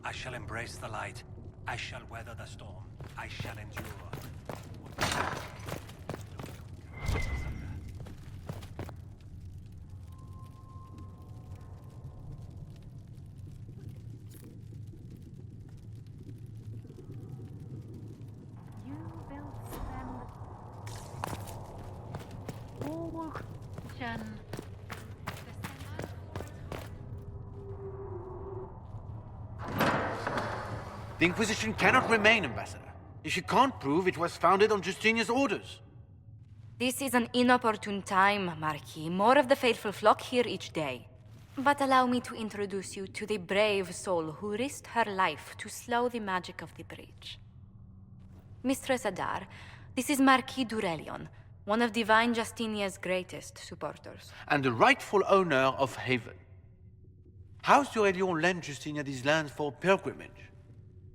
I shall embrace the light. I shall weather the storm. I shall endure. The Inquisition cannot remain, Ambassador, if you can't prove it was founded on Justinian's orders. This is an inopportune time, Marquis. More of the faithful flock here each day. But allow me to introduce you to the brave soul who risked her life to slow the magic of the breach. Mistress Adar, this is Marquis Durelion, one of Divine Justinia's greatest supporters. And the rightful owner of Haven. How's Durelion lend Justinia these lands for pilgrimage?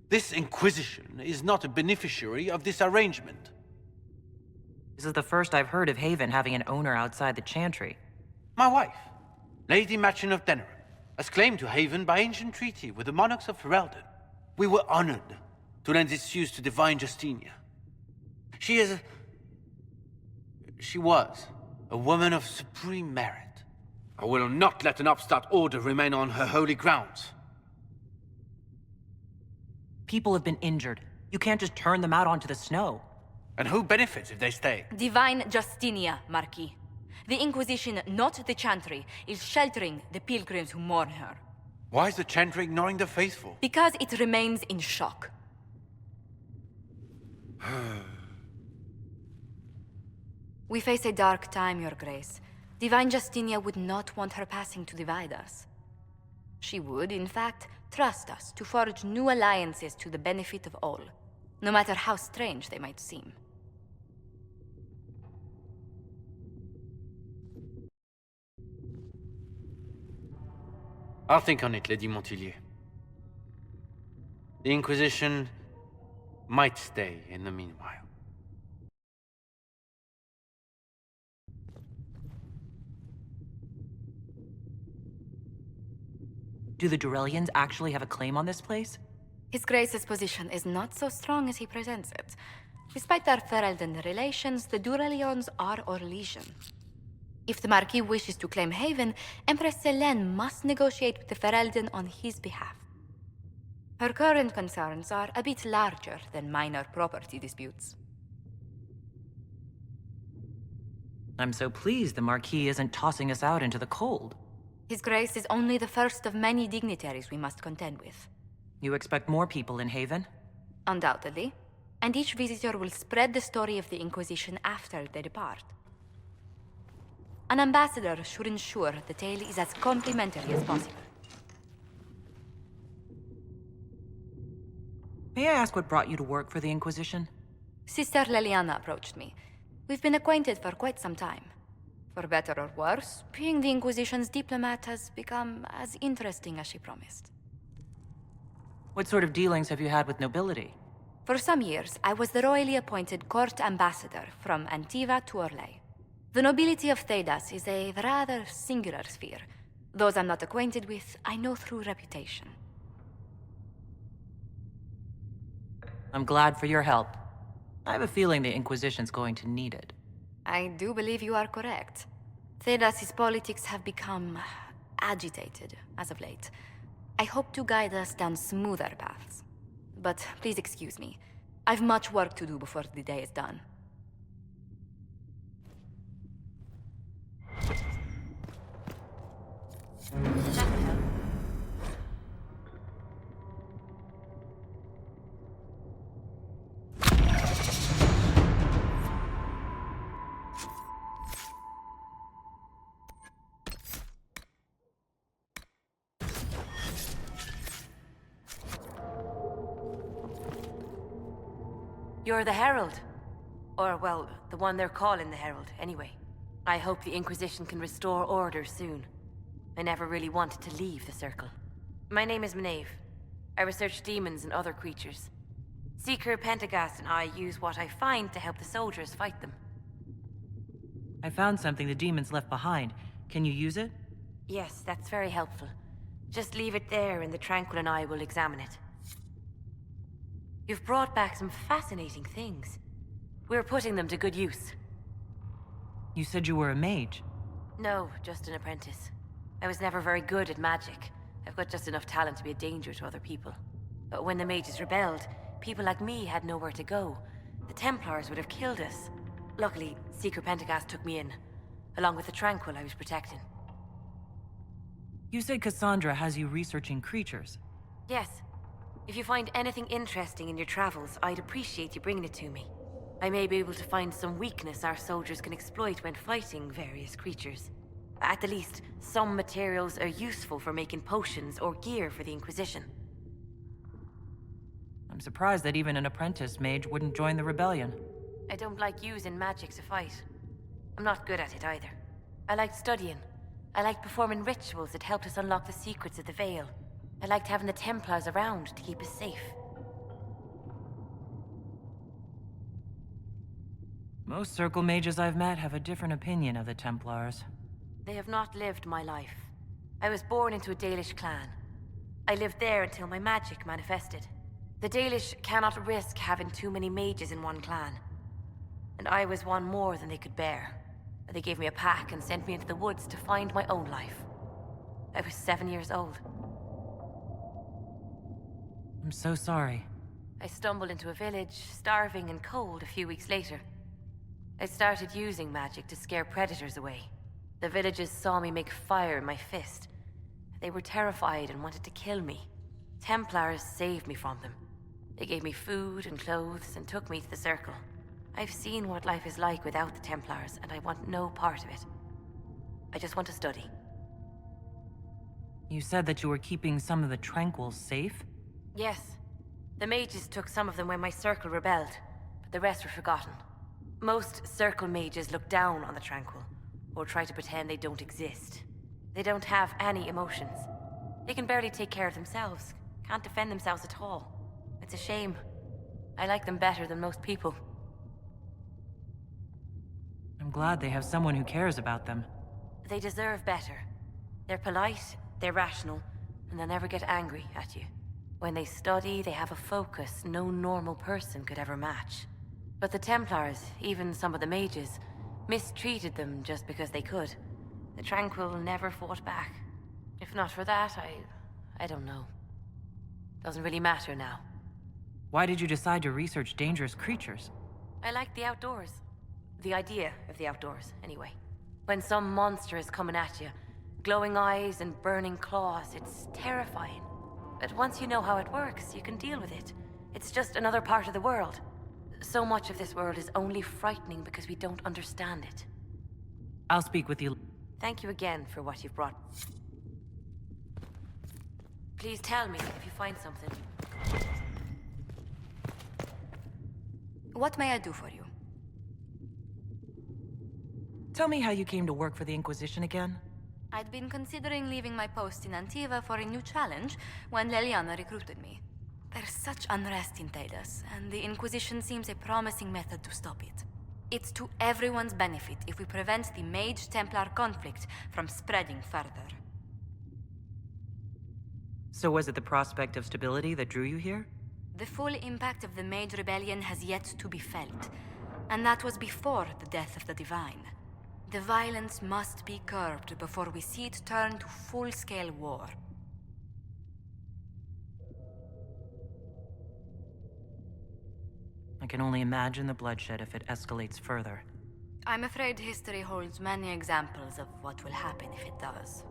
This Inquisition is not a beneficiary of this arrangement. This is the first I've heard of Haven having an owner outside the Chantry. My wife, Lady Machin of Denerim, has claimed to Haven by ancient treaty with the monarchs of Ferelden. We were honored to lend its use to Divine Justinia. She was a woman of supreme merit. I will not let an upstart order remain on her holy grounds. People have been injured. You can't just turn them out onto the snow. And who benefits if they stay? Divine Justinia, Marquis. The Inquisition, not the Chantry, is sheltering the pilgrims who mourn her. Why is the Chantry ignoring the faithful? Because it remains in shock. We face a dark time, Your Grace. Divine Justinia would not want her passing to divide us. She would, in fact, trust us to forge new alliances to the benefit of all, no matter how strange they might seem. I'll think on it, Lady Montillier. The Inquisition might stay in the meanwhile. Do the Durelians actually have a claim on this place? His Grace's position is not so strong as he presents it. Despite their Ferelden relations, the Durelions are Orlesian. If the Marquis wishes to claim Haven, Empress Selene must negotiate with the Ferelden on his behalf. Her current concerns are a bit larger than minor property disputes. I'm so pleased the Marquis isn't tossing us out into the cold. His Grace is only the first of many dignitaries we must contend with. You expect more people in Haven? Undoubtedly. And each visitor will spread the story of the Inquisition after they depart. An ambassador should ensure the tale is as complimentary as possible. May I ask what brought you to work for the Inquisition? Sister Leliana approached me. We've been acquainted for quite some time. For better or worse, being the Inquisition's diplomat has become as interesting as she promised. What sort of dealings have you had with nobility? For some years, I was the royally appointed court ambassador from Antiva to Orlais. The nobility of Thedas is a rather singular sphere. Those I'm not acquainted with, I know through reputation. I'm glad for your help. I have a feeling the Inquisition's going to need it. I do believe you are correct. Thedas's politics have become agitated as of late. I hope to guide us down smoother paths. But please excuse me. I've much work to do before the day is done. You're the Herald. Or, well, the one they're calling the Herald, anyway. I hope the Inquisition can restore order soon. I never really wanted to leave the Circle. My name is Maeve. I research demons and other creatures. Seeker Pentagast and I use what I find to help the soldiers fight them. I found something the demons left behind. Can you use it? Yes, that's very helpful. Just leave it there and the Tranquil and I will examine it. You've brought back some fascinating things. We're putting them to good use. You said you were a mage. No, just an apprentice. I was never very good at magic. I've got just enough talent to be a danger to other people. But when the mages rebelled, people like me had nowhere to go. The Templars would have killed us. Luckily, Seeker Pentagast took me in, along with the Tranquil I was protecting. You said Cassandra has you researching creatures. Yes. If you find anything interesting in your travels, I'd appreciate you bringing it to me. I may be able to find some weakness our soldiers can exploit when fighting various creatures. At the least, some materials are useful for making potions or gear for the Inquisition. I'm surprised that even an apprentice mage wouldn't join the rebellion. I don't like using magic to fight. I'm not good at it either. I liked studying. I liked performing rituals that helped us unlock the secrets of the Veil. I liked having the Templars around to keep us safe. Most Circle mages I've met have a different opinion of the Templars. They have not lived my life. I was born into a Dalish clan. I lived there until my magic manifested. The Dalish cannot risk having too many mages in one clan. And I was one more than they could bear. They gave me a pack and sent me into the woods to find my own life. I was 7 years old. I'm so sorry. I stumbled into a village, starving and cold, a few weeks later. I started using magic to scare predators away. The villagers saw me make fire in my fist. They were terrified and wanted to kill me. Templars saved me from them. They gave me food and clothes and took me to the Circle. I've seen what life is like without the Templars, and I want no part of it. I just want to study. You said that you were keeping some of the Tranquils safe? Yes. The mages took some of them when my Circle rebelled, but the rest were forgotten. Most Circle mages look down on the Tranquil, or try to pretend they don't exist. They don't have any emotions. They can barely take care of themselves, can't defend themselves at all. It's a shame. I like them better than most people. I'm glad they have someone who cares about them. They deserve better. They're polite, they're rational, and they'll never get angry at you. When they study, they have a focus no normal person could ever match. But the Templars, even some of the mages, mistreated them just because they could. The Tranquil never fought back. If not for that, I don't know. Doesn't really matter now. Why did you decide to research dangerous creatures? I like the outdoors. The idea of the outdoors, anyway. When some monster is coming at you, glowing eyes and burning claws, it's terrifying. But once you know how it works, you can deal with it. It's just another part of the world. So much of this world is only frightening because we don't understand it. I'll speak with you. Thank you again for what you've brought. Please tell me if you find something. What may I do for you? Tell me how you came to work for the Inquisition again? I'd been considering leaving my post in Antiva for a new challenge when Leliana recruited me. There's such unrest in Thedas, and the Inquisition seems a promising method to stop it. It's to everyone's benefit if we prevent the Mage-Templar conflict from spreading further. So was it the prospect of stability that drew you here? The full impact of the Mage Rebellion has yet to be felt, and that was before the death of the Divine. The violence must be curbed before we see it turn to full-scale war. I can only imagine the bloodshed if it escalates further. I'm afraid history holds many examples of what will happen if it does.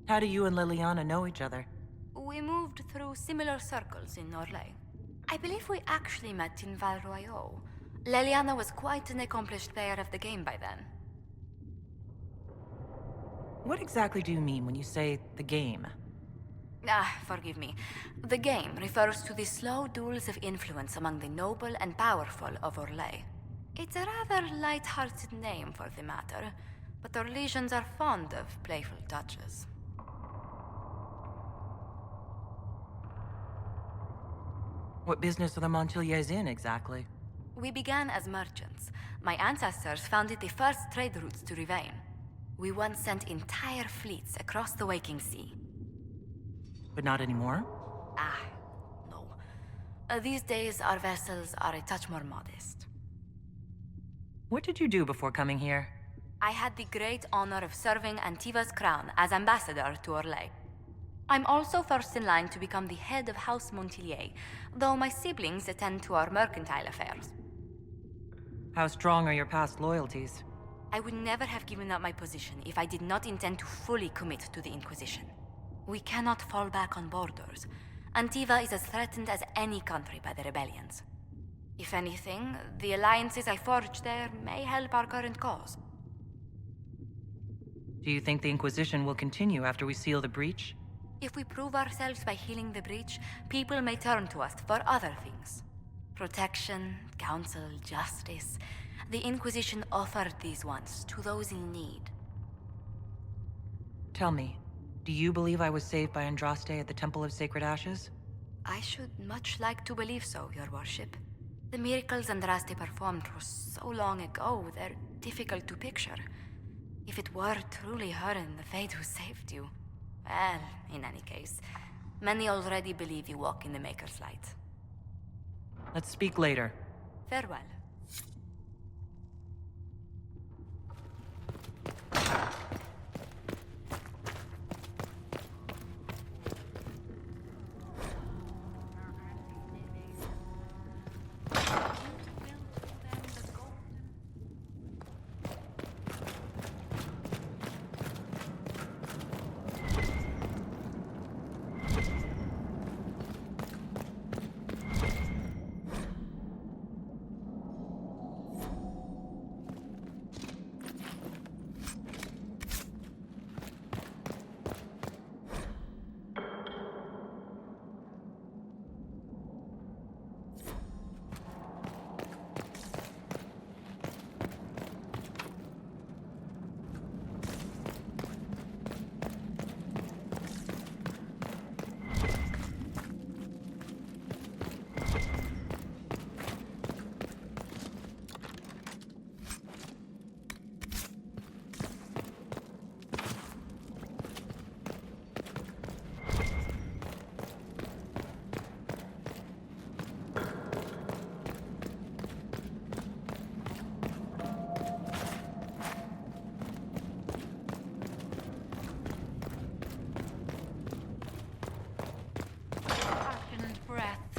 How do you and Liliana know each other? We moved through similar circles in Orlais. I believe we actually met in Val Royaux. Leliana was quite an accomplished player of the game by then. What exactly do you mean when you say the game? Forgive me. The game refers to the slow duels of influence among the noble and powerful of Orlais. It's a rather light-hearted name for the matter, but Orlesians are fond of playful touches. What business are the Montiliers in, exactly? We began as merchants. My ancestors founded the first trade routes to Rivain. We once sent entire fleets across the waking sea. But not anymore? Ah, no. These days, our vessels are a touch more modest. What did you do before coming here? I had the great honor of serving Antiva's crown as ambassador to Orlais. I'm also first in line to become the head of House Montilier, though my siblings attend to our mercantile affairs. How strong are your past loyalties? I would never have given up my position if I did not intend to fully commit to the Inquisition. We cannot fall back on borders. Antiva is as threatened as any country by the rebellions. If anything, the alliances I forged there may help our current cause. Do you think the Inquisition will continue after we seal the breach? If we prove ourselves by healing the breach, people may turn to us for other things. Protection, counsel, justice. The Inquisition offered these once to those in need. Tell me, do you believe I was saved by Andraste at the Temple of Sacred Ashes? I should much like to believe so, Your Worship. The miracles Andraste performed were so long ago, they're difficult to picture. If it were truly her and the Fade who saved you... Well, in any case, many already believe you walk in the Maker's light. Let's speak later. Farewell.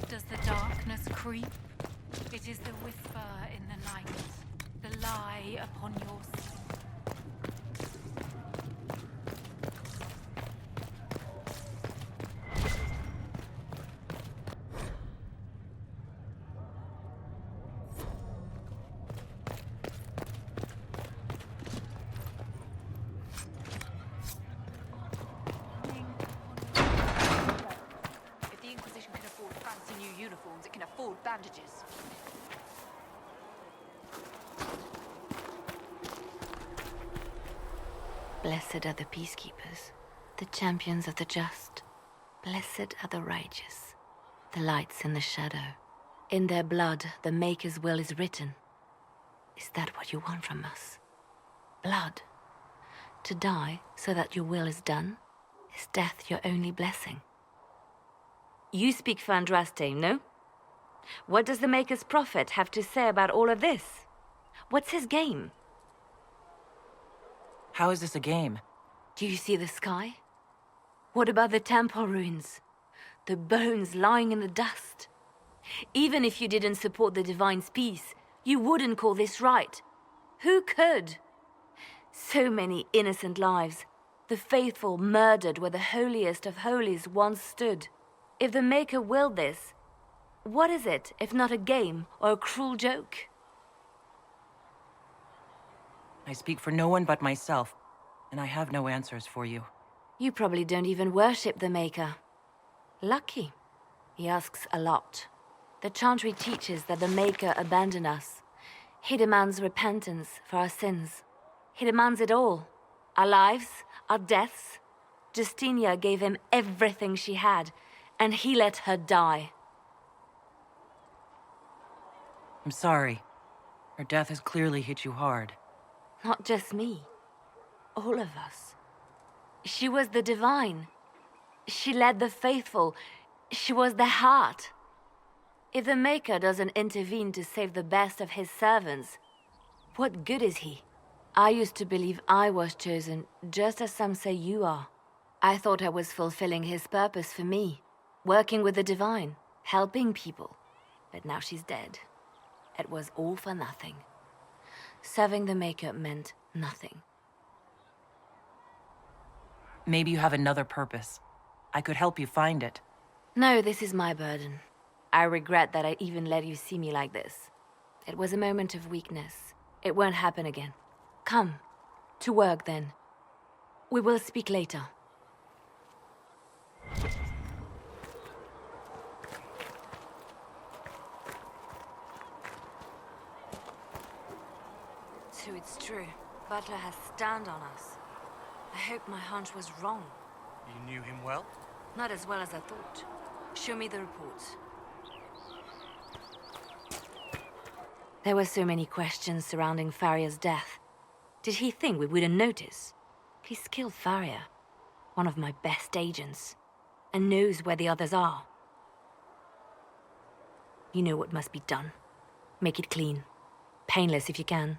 Does the darkness creep? It is the whisper in the night, the lie upon your sleep. If the Inquisition can afford fancy new uniforms, it can afford bandages. Blessed are the peacekeepers, the champions of the just. Blessed are the righteous, the lights in the shadow. In their blood, the Maker's will is written. Is that what you want from us? Blood? To die so that your will is done? Is death your only blessing? You speak for Andraste, no? What does the Maker's prophet have to say about all of this? What's his game? How is this a game? Do you see the sky? What about the temple ruins? The bones lying in the dust? Even if you didn't support the Divine's peace, you wouldn't call this right. Who could? So many innocent lives. The faithful murdered where the holiest of holies once stood. If the Maker willed this, what is it if not a game or a cruel joke? I speak for no one but myself, and I have no answers for you. You probably don't even worship the Maker. Lucky. He asks a lot. The Chantry teaches that the Maker abandoned us. He demands repentance for our sins. He demands it all. Our lives, our deaths. Justinia gave him everything she had, and he let her die. I'm sorry. Her death has clearly hit you hard. Not just me. all of us. She was the divine. She led the faithful. She was the heart. If the Maker doesn't intervene to save the best of his servants, what good is he? I used to believe I was chosen, just as some say you are. I thought I was fulfilling his purpose for me, working with the divine, helping people. But now she's dead. It was all for nothing. Serving the Maker meant nothing. Maybe you have another purpose. I could help you find it. No, this is my burden. I regret that I even let you see me like this. It was a moment of weakness. It won't happen again. Come, to work then. We will speak later. So it's true. Butler has stand on us. I hope my hunch was wrong. You knew him well? Not as well as I thought. Show me the reports. There were so many questions surrounding Farria's death. Did he think we wouldn't notice? He's killed Farria, one of my best agents, and knows where the others are. You know what must be done. Make it clean. Painless if you can.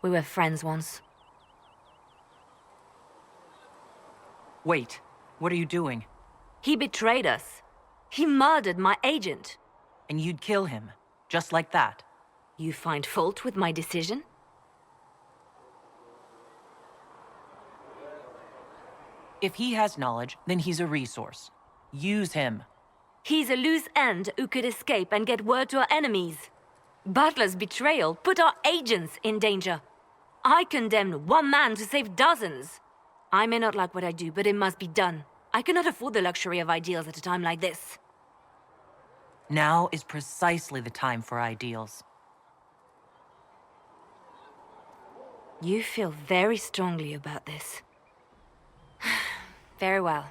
We were friends once. Wait, what are you doing? He betrayed us. He murdered my agent. And you'd kill him, just like that? You find fault with my decision? If he has knowledge, then he's a resource. Use him. He's a loose end who could escape and get word to our enemies. Butler's betrayal put our agents in danger. I condemned one man to save dozens. I may not like what I do, but it must be done. I cannot afford the luxury of ideals at a time like this. Now is precisely the time for ideals. You feel very strongly about this. Very well.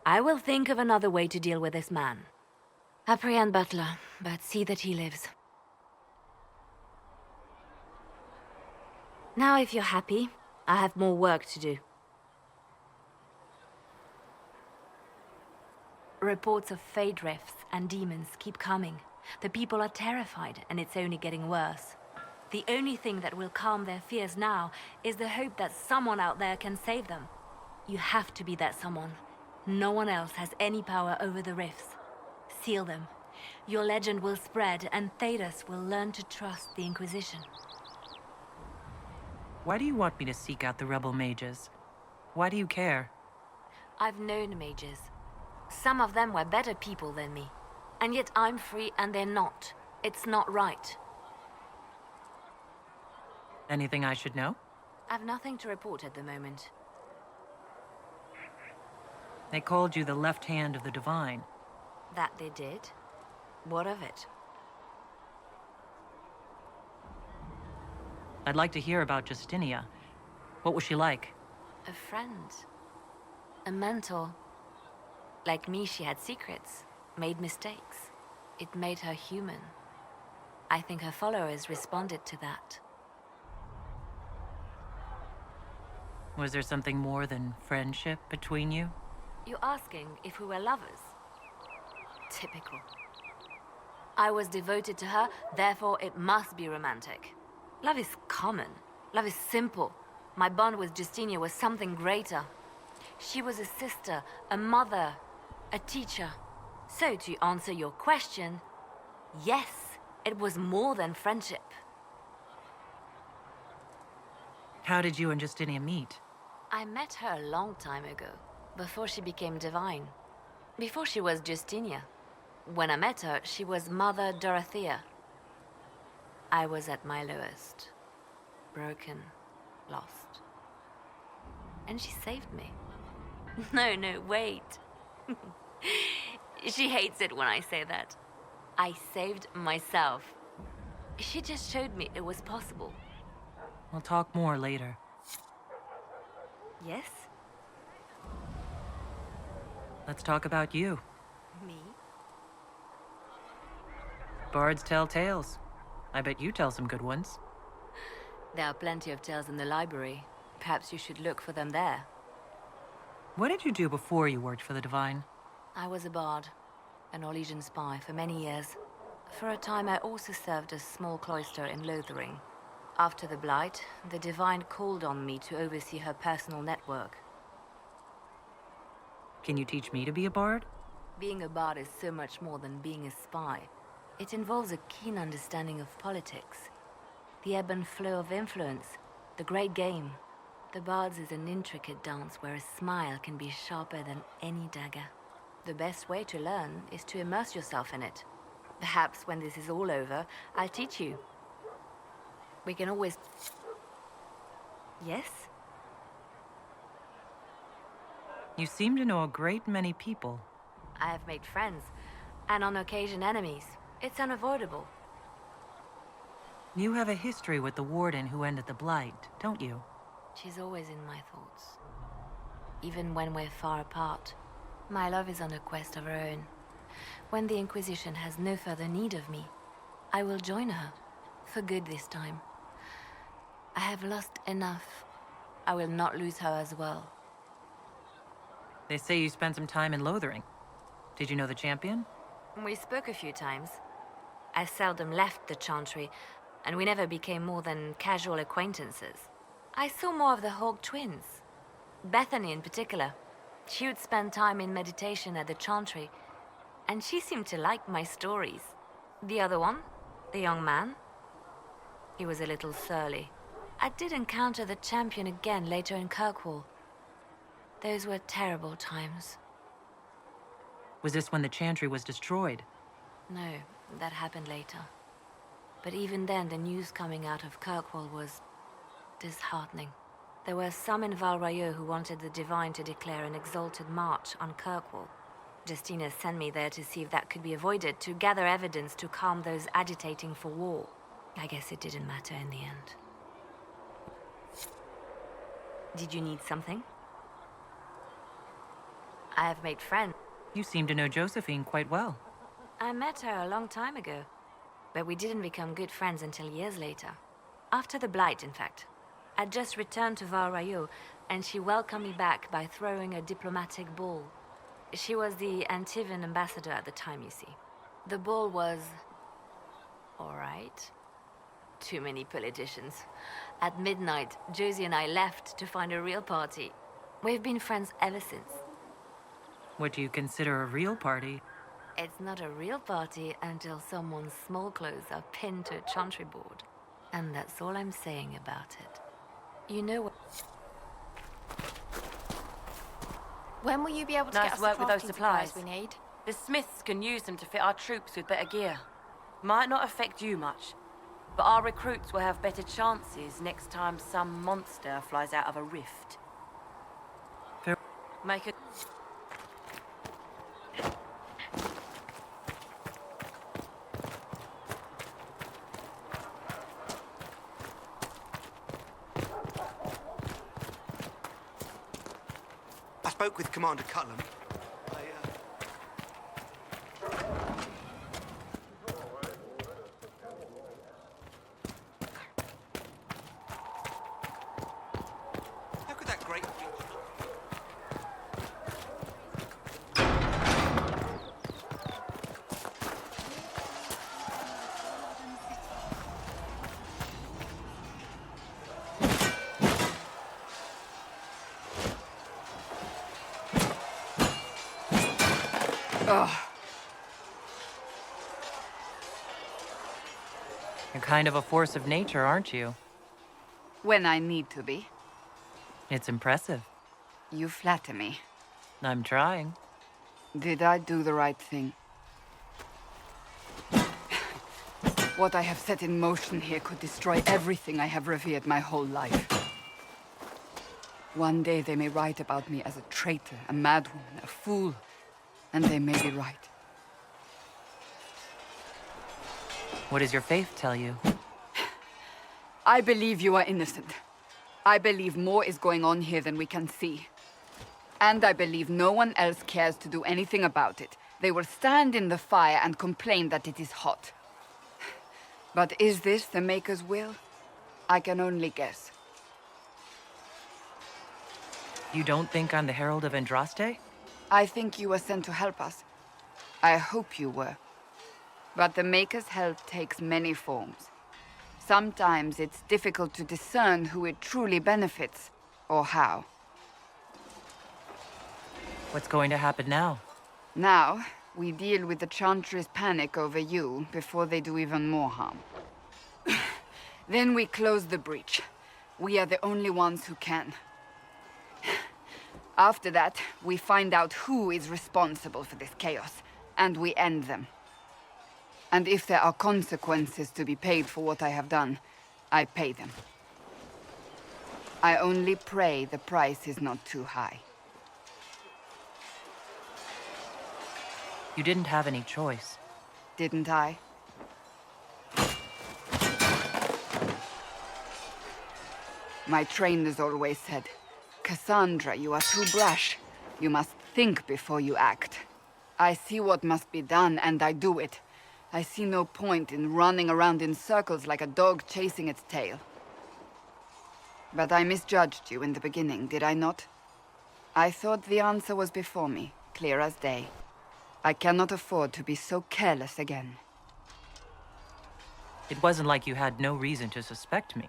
I will think of another way to deal with this man. Apprehend Butler, but see that he lives. Now, if you're happy, I have more work to do. Reports of fade rifts and demons keep coming. The people are terrified, and it's only getting worse. The only thing that will calm their fears now is the hope that someone out there can save them. You have to be that someone. No one else has any power over the rifts. Seal them. Your legend will spread, and Thedas will learn to trust the Inquisition. Why do you want me to seek out the rebel mages? Why do you care? I've known mages. Some of them were better people than me. And yet I'm free and they're not. It's not right. Anything I should know? I've nothing to report at the moment. They called you the left hand of the divine. That they did? What of it? I'd like to hear about Justinia. What was she like? A friend. A mentor. Like me, she had secrets, made mistakes. It made her human. I think her followers responded to that. Was there something more than friendship between you? You're asking if we were lovers? Typical. I was devoted to her, therefore it must be romantic. Love is common. Love is simple. My bond with Justinia was something greater. She was a sister, a mother, a teacher. So to answer your question, yes, it was more than friendship. How did you and Justinia meet? I met her a long time ago, before she became divine. Before she was Justinia. When I met her, she was Mother Dorothea. I was at my lowest. Broken, lost. And she saved me. No, wait. She hates it when I say that. I saved myself. She just showed me it was possible. We'll talk more later. Yes? Let's talk about you. Me? Bards tell tales. I bet you tell some good ones. There are plenty of tales in the library. Perhaps you should look for them there. What did you do before you worked for the Divine? I was a bard, an Orlesian spy for many years. For a time, I also served a small cloister in Lothering. After the Blight, the Divine called on me to oversee her personal network. Can you teach me to be a bard? Being a bard is so much more than being a spy. It involves a keen understanding of politics, the ebb and flow of influence, the great game. The bard's is an intricate dance where a smile can be sharper than any dagger. The best way to learn is to immerse yourself in it. Perhaps when this is all over, I'll teach you. We can always... Yes? You seem to know a great many people. I have made friends, and on occasion enemies. It's unavoidable. You have a history with the Warden who ended the Blight, don't you? She's always in my thoughts. Even when we're far apart. My love is on a quest of her own. When the Inquisition has no further need of me, I will join her. For good this time. I have lost enough. I will not lose her as well. They say you spent some time in Lothering. Did you know the champion? We spoke a few times. I seldom left the Chantry, and we never became more than casual acquaintances. I saw more of the Hawk twins. Bethany in particular. She would spend time in meditation at the Chantry, and she seemed to like my stories. The other one, the young man, he was a little surly. I did encounter the champion again later in Kirkwall. Those were terrible times. Was this when the Chantry was destroyed? No, that happened later. But even then, the news coming out of Kirkwall was disheartening. There were some in Val Royeaux who wanted the Divine to declare an exalted march on Kirkwall. Justina sent me there to see if that could be avoided, to gather evidence to calm those agitating for war. I guess it didn't matter in the end. Did you need something? I have made friends. You seem to know Josephine quite well. I met her a long time ago, but we didn't become good friends until years later. After the Blight, in fact. I'd just returned to Val Royeaux, and she welcomed me back by throwing a diplomatic ball. She was the Antivan ambassador at the time, you see. The ball was... all right. Too many politicians. At midnight, Josie and I left to find a real party. We've been friends ever since. What do you consider a real party? It's not a real party until someone's small clothes are pinned to a chantry board. And that's all I'm saying about it. You know what... When will you be able to Nice get us work the with those crafting supplies. we need? The Smiths can use them to fit our troops with better gear. Might not affect you much, but our recruits will have better chances next time some monster flies out of a rift. Fair. Make a... I spoke with Commander Cutlam. How could that great... You're kind of a force of nature, aren't you? When I need to be. It's impressive. You flatter me. I'm trying. Did I do the right thing? What I have set in motion here could destroy everything I have revered my whole life. One day they may write about me as a traitor, a madwoman, a fool, and they may be right. What does your faith tell you? I believe you are innocent. I believe more is going on here than we can see. And I believe no one else cares to do anything about it. They will stand in the fire and complain that it is hot. But is this the Maker's will? I can only guess. You don't think I'm the Herald of Andraste? I think you were sent to help us. I hope you were. But the Maker's help takes many forms. Sometimes it's difficult to discern who it truly benefits, or how. What's going to happen now? Now, we deal with the Chantry's panic over you before they do even more harm. Then we close the breach. We are the only ones who can. After that, we find out who is responsible for this chaos, and we end them. And if there are consequences to be paid for what I have done, I pay them. I only pray the price is not too high. You didn't have any choice. Didn't I? My trainers always said, Cassandra, you are too brash. You must think before you act. I see what must be done, and I do it. I see no point in running around in circles like a dog chasing its tail. But I misjudged you in the beginning, did I not? I thought the answer was before me, clear as day. I cannot afford to be so careless again. It wasn't like you had no reason to suspect me.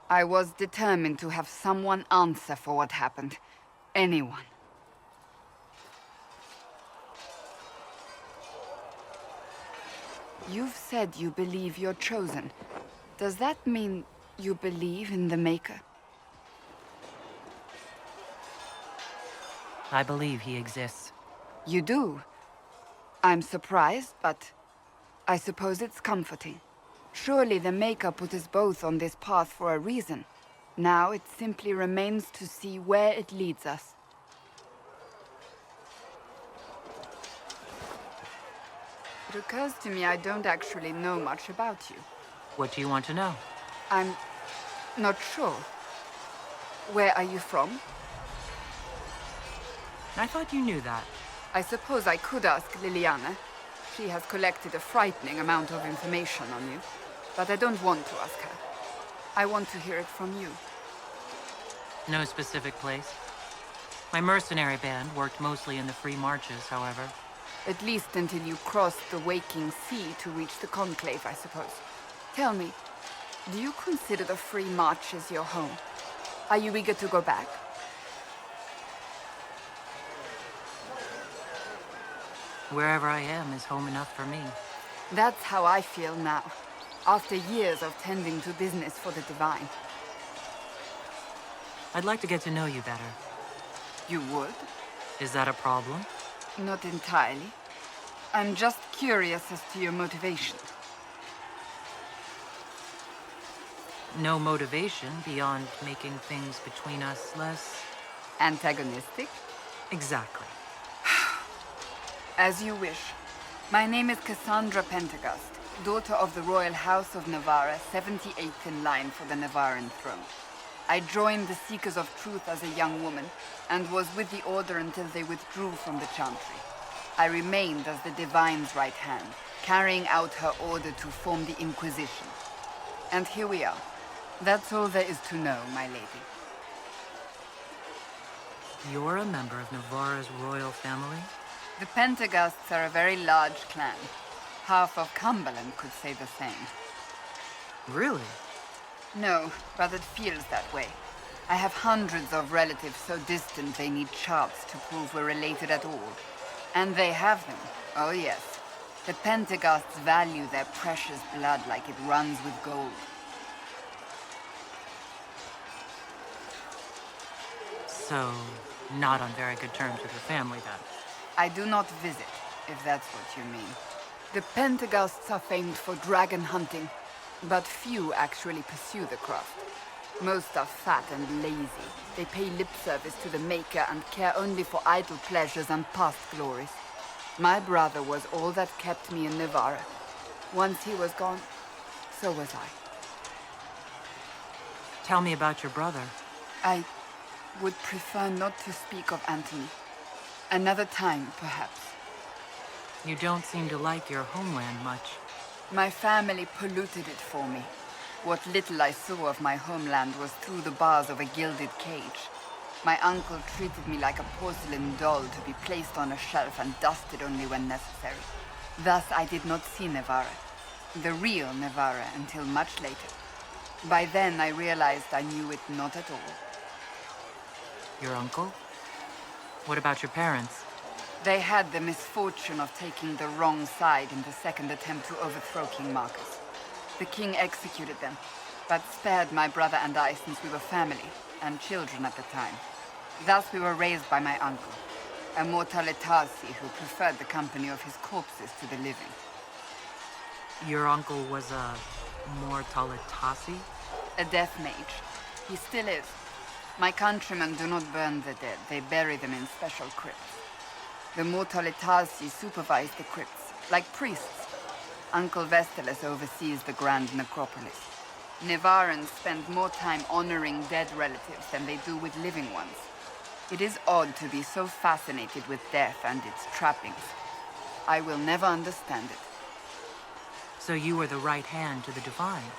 I was determined to have someone answer for what happened. Anyone. You've said you believe you're chosen. Does that mean you believe in the Maker? I believe he exists. You do? I'm surprised, but I suppose it's comforting. Surely the Maker put us both on this path for a reason. Now it simply remains to see where it leads us. It occurs to me I don't actually know much about you. What do you want to know? I'm not sure. Where are you from? I thought you knew that. I suppose I could ask Liliana. She has collected a frightening amount of information on you. But I don't want to ask her. I want to hear it from you. No specific place. My mercenary band worked mostly in the free marches, however. At least until you crossed the waking sea to reach the Conclave, I suppose. Tell me, do you consider the free marches your home? Are you eager to go back? Wherever I am is home enough for me. That's how I feel now, after years of tending to business for the Divine. I'd like to get to know you better. You would? Is that a problem? Not entirely. I'm just curious as to your motivation. No motivation beyond making things between us less... Antagonistic? Exactly. As you wish. My name is Cassandra Pentagast, daughter of the Royal House of Navarra, 78th in line for the Navarran throne. I joined the Seekers of Truth as a young woman, and was with the Order until they withdrew from the Chantry. I remained as the Divine's right hand, carrying out her order to form the Inquisition. And here we are. That's all there is to know, my lady. You're a member of Navarra's royal family? The Pentagasts are a very large clan. Half of Cumberland could say the same. Really? No, but it feels that way. I have hundreds of relatives so distant they need charts to prove we're related at all. And they have them. Oh yes. The Pentagasts value their precious blood like it runs with gold. So, not on very good terms with your family, then? I do not visit, if that's what you mean. The Pentagasts are famed for dragon hunting, but few actually pursue the craft. Most are fat and lazy. They pay lip service to the Maker and care only for idle pleasures and past glories. My brother was all that kept me in Navarra. Once he was gone, so was I. Tell me about your brother. I would prefer not to speak of Anthony. Another time, perhaps. You don't seem to like your homeland much. My family polluted it for me. What little I saw of my homeland was through the bars of a gilded cage. My uncle treated me like a porcelain doll to be placed on a shelf and dusted only when necessary. Thus, I did not see Navarra, the real Navarra, until much later. By then, I realized I knew it not at all. Your uncle? What about your parents? They had the misfortune of taking the wrong side in the second attempt to overthrow King Marcus. The king executed them, but spared my brother and I since we were family, and children at the time. Thus we were raised by my uncle, a Mortalitasi who preferred the company of his corpses to the living. Your uncle was a Mortalitasi? A death mage. He still is. My countrymen do not burn the dead, they bury them in special crypts. The Mortalitasi supervise the crypts, like priests. Uncle Vestalis oversees the grand necropolis. Nevarans spend more time honoring dead relatives than they do with living ones. It is odd to be so fascinated with death and its trappings. I will never understand it. So you were the right hand to the Divine?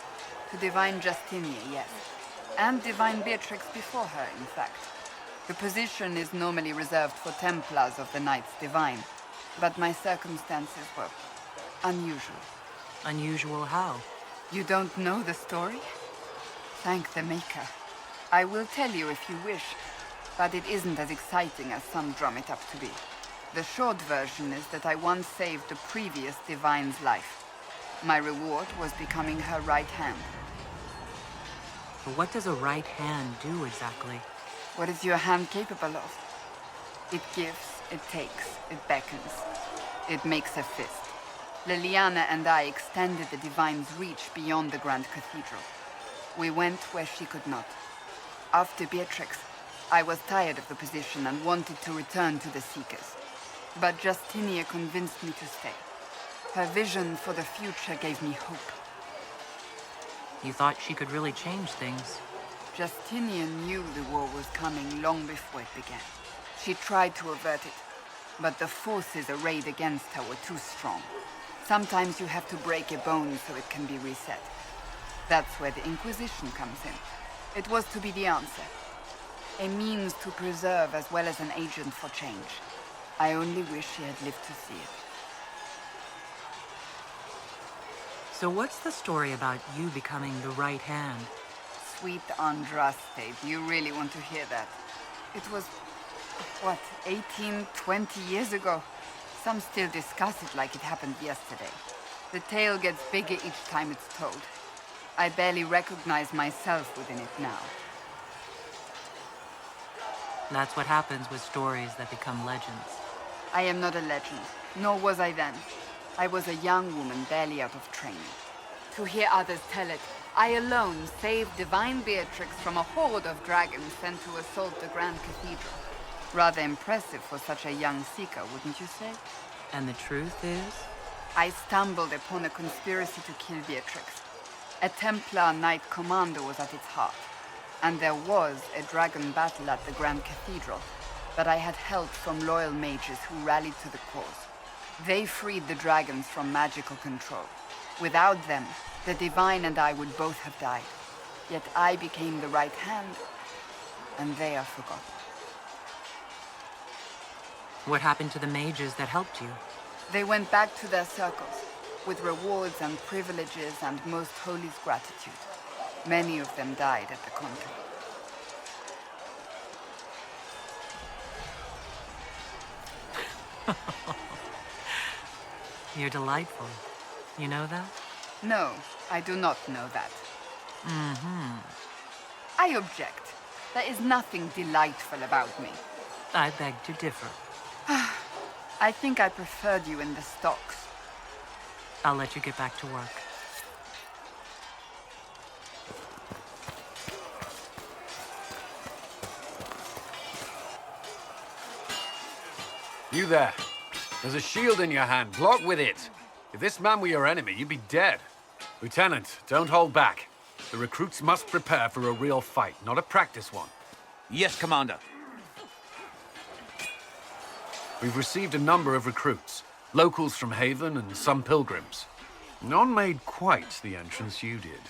To Divine Justinia, yes. And Divine Beatrix before her, in fact. The position is normally reserved for Templars of the Knights Divine, but my circumstances were unusual. Unusual how? You don't know the story? Thank the Maker. I will tell you if you wish, but it isn't as exciting as some drum it up to be. The short version is that I once saved a previous Divine's life. My reward was becoming her right hand. But what does a right hand do exactly? What is your hand capable of? It gives, it takes, it beckons. It makes a fist. Liliana and I extended the Divine's reach beyond the Grand Cathedral. We went where she could not. After Beatrix, I was tired of the position and wanted to return to the Seekers. But Justinia convinced me to stay. Her vision for the future gave me hope. You thought she could really change things? Justinian knew the war was coming long before it began. She tried to avert it, but the forces arrayed against her were too strong. Sometimes you have to break a bone so it can be reset. That's where the Inquisition comes in. It was to be the answer. A means to preserve as well as an agent for change. I only wish she had lived to see it. So what's the story about you becoming the right hand? Sweet Andraste, do you really want to hear that? It was, what, 18, 20 years ago? Some still discuss it like it happened yesterday. The tale gets bigger each time it's told. I barely recognize myself within it now. That's what happens with stories that become legends. I am not a legend, nor was I then. I was a young woman barely out of training. To hear others tell it, I alone saved Divine Beatrix from a horde of dragons sent to assault the Grand Cathedral. Rather impressive for such a young seeker, wouldn't you say? And the truth is? I stumbled upon a conspiracy to kill Beatrix. A Templar Knight Commander was at its heart, and there was a dragon battle at the Grand Cathedral, but I had help from loyal mages who rallied to the cause. They freed the dragons from magical control. Without them, the Divine and I would both have died. Yet I became the right hand, and they are forgotten. What happened to the mages that helped you? They went back to their circles, with rewards and privileges and most holy's gratitude. Many of them died at the convent. You're delightful. You know that? No, I do not know that. I object. There is nothing delightful about me. I beg to differ. I think I preferred you in the stocks. I'll let you get back to work. You there. There's a shield in your hand. Block with it. If this man were your enemy, you'd be dead. Lieutenant, don't hold back. The recruits must prepare for a real fight, not a practice one. Yes, Commander. We've received a number of recruits. Locals from Haven and some pilgrims. None made quite the entrance you did.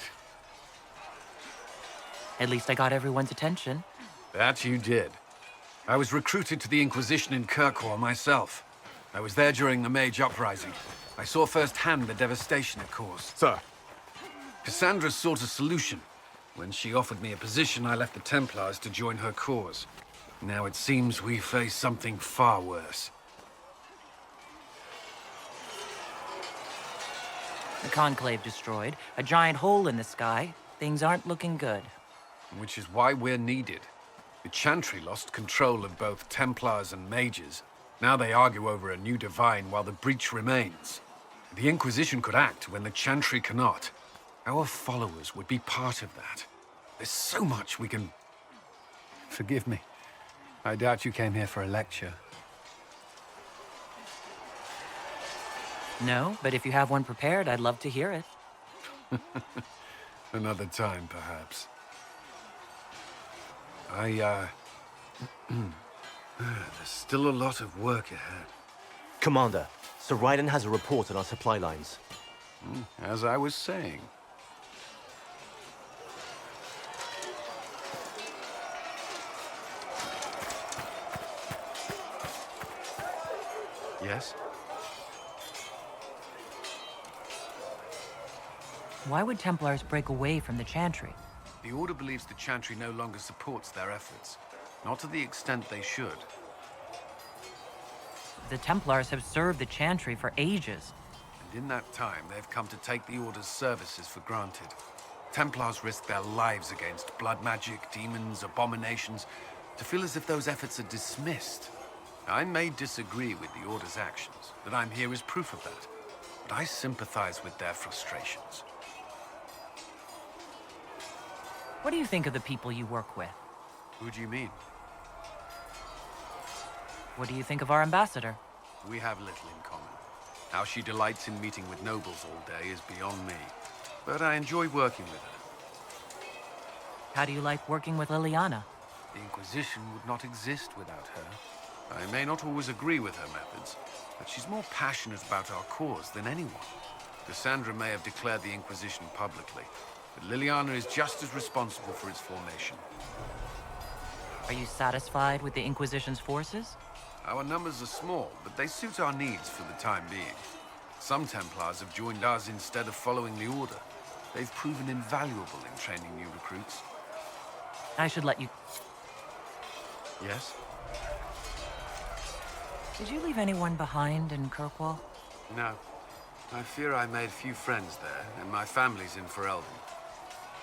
At least I got everyone's attention. That you did. I was recruited to the Inquisition in Kirkwall myself. I was there during the Mage Uprising. I saw firsthand the devastation it caused. Sir. Cassandra sought a solution. When she offered me a position, I left the Templars to join her cause. Now it seems we face something far worse. The Conclave destroyed, a giant hole in the sky. Things aren't looking good. Which is why we're needed. The Chantry lost control of both Templars and Mages. Now they argue over a new divine while the breach remains. The Inquisition could act when the Chantry cannot. Our followers would be part of that. There's so much we can... Forgive me. I doubt you came here for a lecture. No, but if you have one prepared, I'd love to hear it. Another time, perhaps. There's still a lot of work ahead. Commander, Sir Raiden has a report on our supply lines. As I was saying. Yes? Why would Templars break away from the Chantry? The Order believes the Chantry no longer supports their efforts. Not to the extent they should. The Templars have served the Chantry for ages. And in that time, they've come to take the Order's services for granted. Templars risk their lives against blood magic, demons, abominations, to feel as if those efforts are dismissed. I may disagree with the Order's actions. That I'm here is proof of that. But I sympathize with their frustrations. What do you think of the people you work with? Who do you mean? What do you think of our ambassador? We have little in common. How she delights in meeting with nobles all day is beyond me. But I enjoy working with her. How do you like working with Liliana? The Inquisition would not exist without her. I may not always agree with her methods, but she's more passionate about our cause than anyone. Cassandra may have declared the Inquisition publicly, but Liliana is just as responsible for its formation. Are you satisfied with the Inquisition's forces? Our numbers are small, but they suit our needs for the time being. Some Templars have joined us instead of following the Order. They've proven invaluable in training new recruits. I should let you... Yes? Did you leave anyone behind in Kirkwall? No. I fear I made few friends there, and my family's in Ferelden.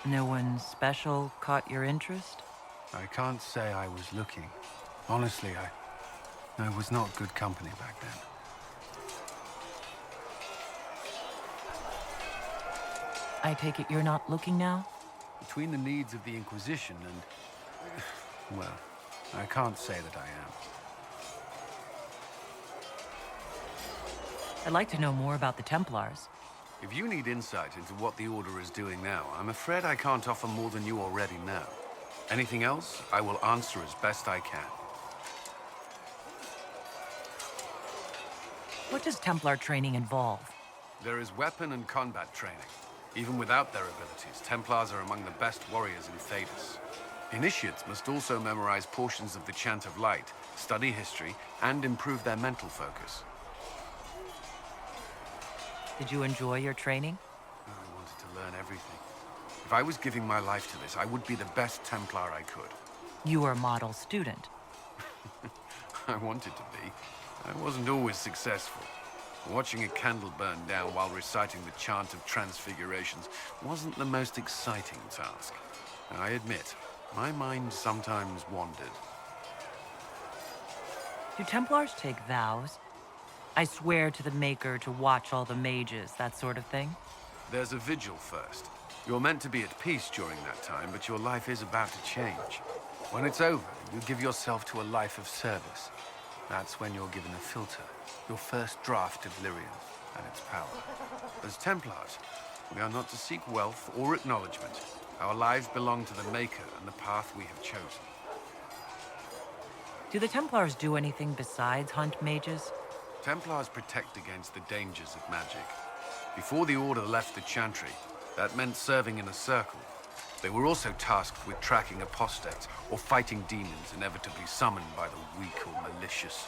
No one special caught your interest? I can't say I was looking. Honestly, I was not good company back then. I take it you're not looking now? Between the needs of the Inquisition and... well, I can't say that I am. I'd like to know more about the Templars. If you need insight into what the Order is doing now, I'm afraid I can't offer more than you already know. Anything else, I will answer as best I can. What does Templar training involve? There is weapon and combat training. Even without their abilities, Templars are among the best warriors in Thedas. Initiates must also memorize portions of the Chant of Light, study history, and improve their mental focus. Did you enjoy your training? I wanted to learn everything. If I was giving my life to this, I would be the best Templar I could. You were a model student. I wanted to be. I wasn't always successful. Watching a candle burn down while reciting the Chant of Transfigurations wasn't the most exciting task. I admit, my mind sometimes wandered. Do Templars take vows? I swear to the Maker to watch all the mages, that sort of thing? There's a vigil first. You're meant to be at peace during that time, but your life is about to change. When it's over, you give yourself to a life of service. That's when you're given a filter, your first draft of Lyrian and its power. As Templars, we are not to seek wealth or acknowledgement. Our lives belong to the Maker and the path we have chosen. Do the Templars do anything besides hunt mages? Templars protect against the dangers of magic. Before the Order left the Chantry, that meant serving in a circle. They were also tasked with tracking apostates or fighting demons inevitably summoned by the weak or malicious.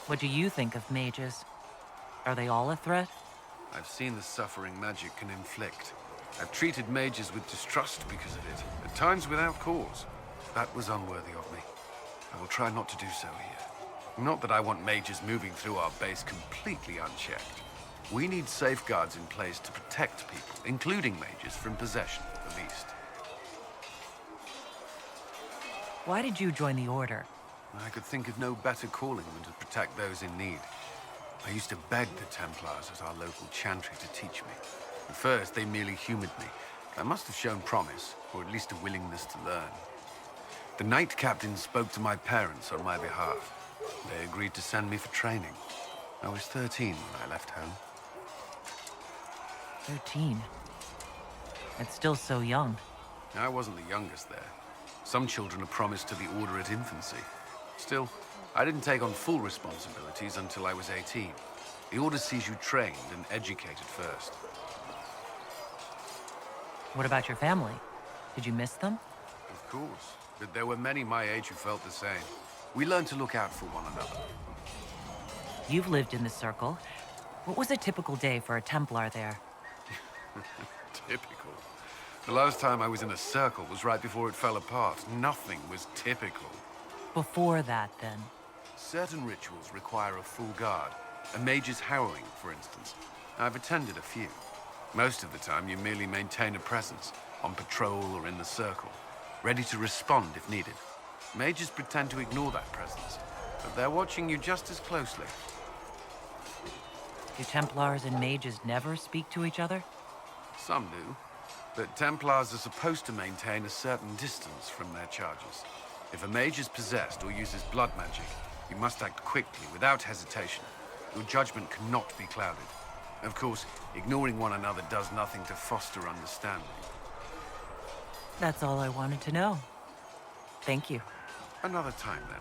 What do you think of mages? Are they all a threat? I've seen the suffering magic can inflict. I've treated mages with distrust because of it, at times without cause. That was unworthy of me. I will try not to do so here. Not that I want mages moving through our base completely unchecked. We need safeguards in place to protect people, including mages, from possession, at least. Why did you join the Order? I could think of no better calling than to protect those in need. I used to beg the Templars at our local chantry to teach me. At first, they merely humored me. I must have shown promise, or at least a willingness to learn. The Knight Captain spoke to my parents on my behalf. They agreed to send me for training. I was 13 when I left home. 13. That's still so young. I wasn't the youngest there. Some children are promised to the Order at infancy. Still, I didn't take on full responsibilities until I was 18. The Order sees you trained and educated first. What about your family? Did you miss them? Of course, but there were many my age who felt the same. We learned to look out for one another. You've lived in the Circle. What was a typical day for a Templar there? Typical. The last time I was in a circle was right before it fell apart. Nothing was typical. Before that, then? Certain rituals require a full guard. A mage's harrowing, for instance. I've attended a few. Most of the time, you merely maintain a presence, on patrol or in the circle, ready to respond if needed. Mages pretend to ignore that presence, but they're watching you just as closely. Do Templars and mages never speak to each other? Some do, but Templars are supposed to maintain a certain distance from their charges. If a mage is possessed or uses blood magic, you must act quickly, without hesitation. Your judgment cannot be clouded. Of course, ignoring one another does nothing to foster understanding. That's all I wanted to know. Thank you. Another time, then.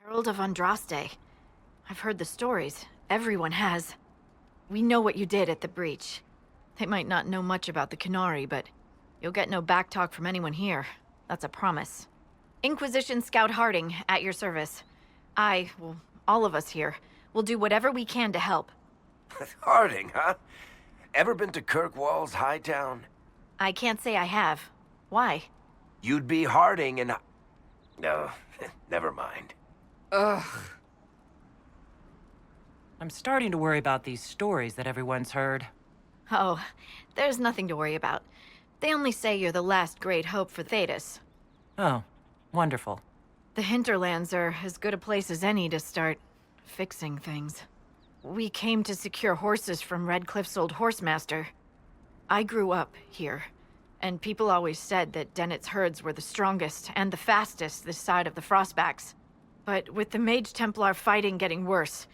Herald of Andraste. I've heard the stories. Everyone has. We know what you did at the breach. They might not know much about the Canary, but you'll get no backtalk from anyone here. That's a promise. Inquisition Scout Harding, at your service. All of us here, will do whatever we can to help. Harding, huh? Ever been to Kirkwall's Hightown? I can't say I have. Why? You'd be Harding and... No, never mind. Ugh. I'm starting to worry about these stories that everyone's heard. Oh, there's nothing to worry about. They only say you're the last great hope for Thetis. Oh, wonderful. The hinterlands are as good a place as any to start fixing things. We came to secure horses from Redcliffe's old horsemaster. I grew up here, and people always said that Dennett's herds were the strongest and the fastest this side of the Frostbacks. But with the Mage Templar fighting getting worse,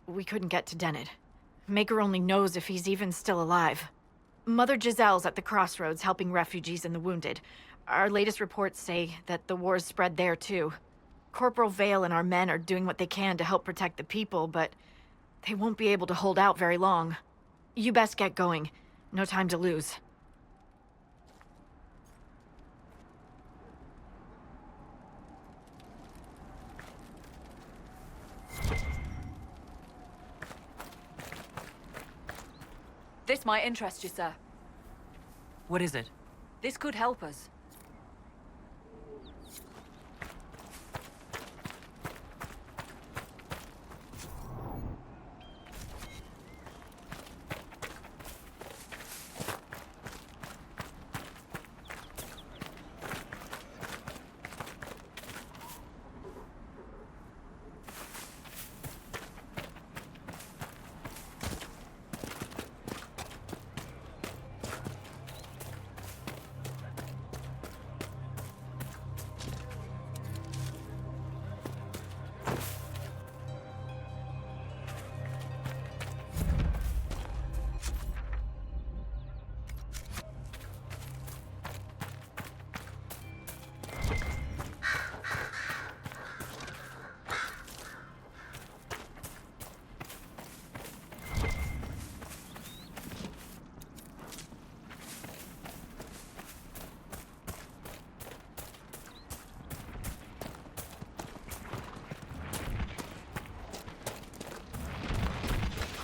we couldn't get to Dennett. Maker only knows if he's even still alive. Mother Giselle's at the crossroads helping refugees and the wounded. Our latest reports say that the war's spread there too. Corporal Vale and our men are doing what they can to help protect the people, but they won't be able to hold out very long. You best get going. No time to lose. This might interest you, sir. What is it? This could help us.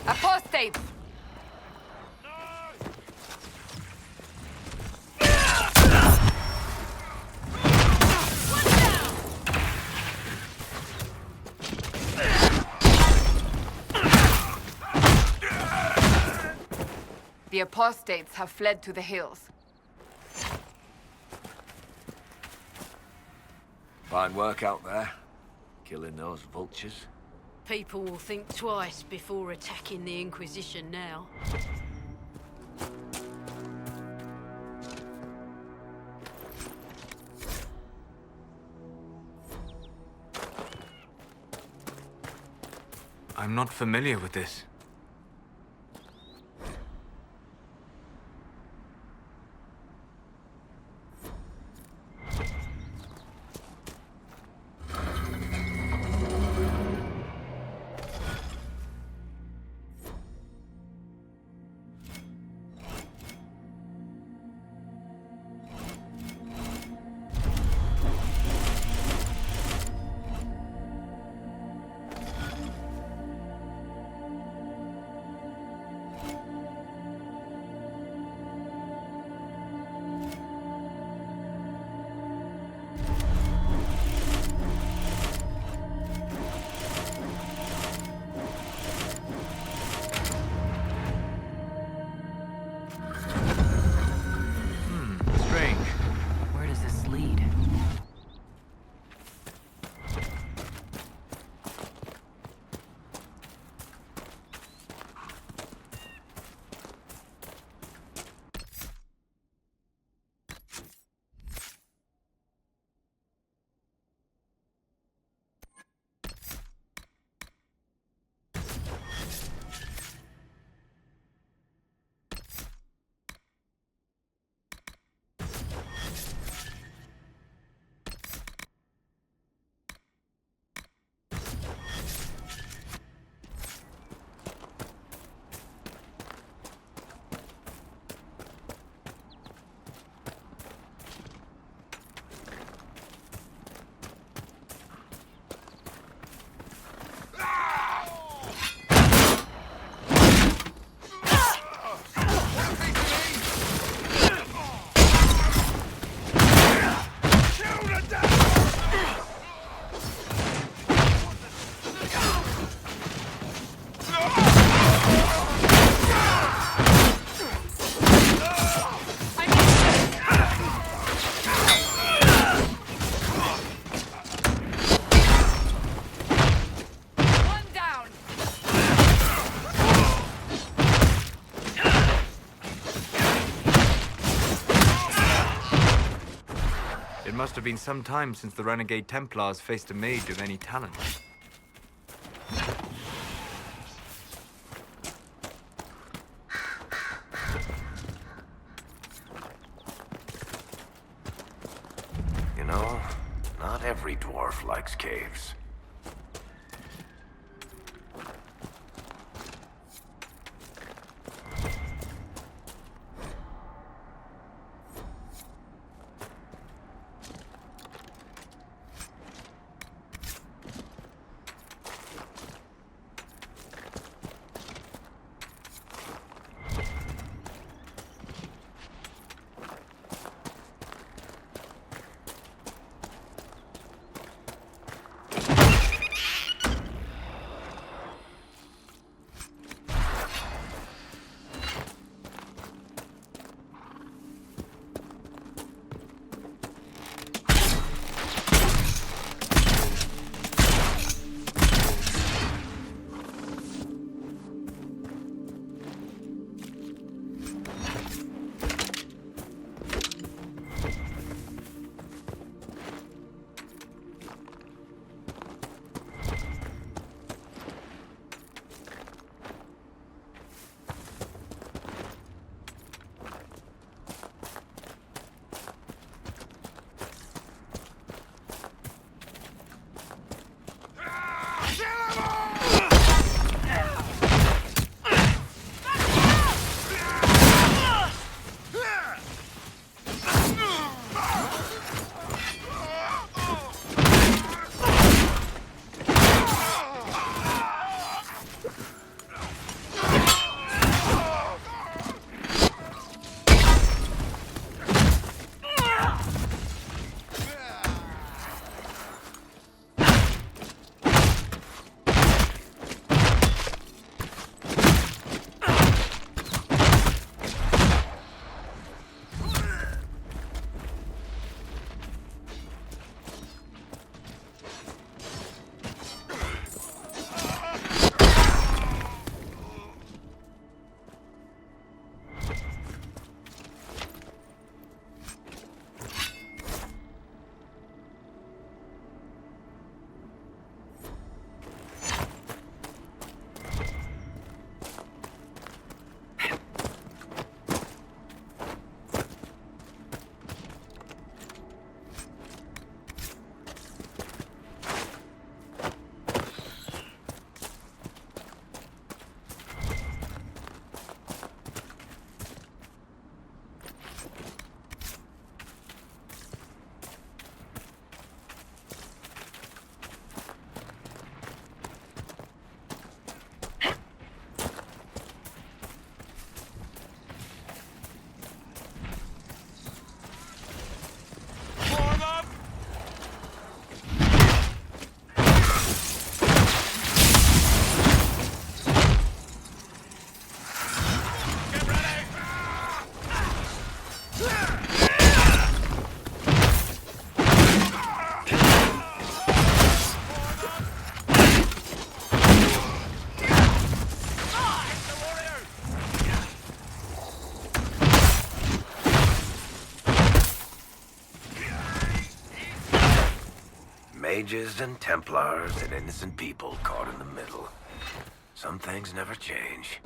Apostates! The apostates have fled to the hills. Fine work out there, killing those vultures. People will think twice before attacking the Inquisition now. I'm not familiar with this. It must have been some time since the renegade Templars faced a mage of any talent. You know, not every dwarf likes caves. Mages and Templars and innocent people caught in the middle. Some things never change.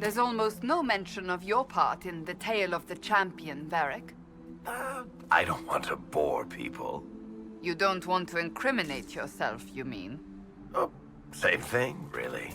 There's almost no mention of your part in the tale of the champion, Varric. I don't want to bore people. You don't want to incriminate yourself, you mean? Oh, same thing, really.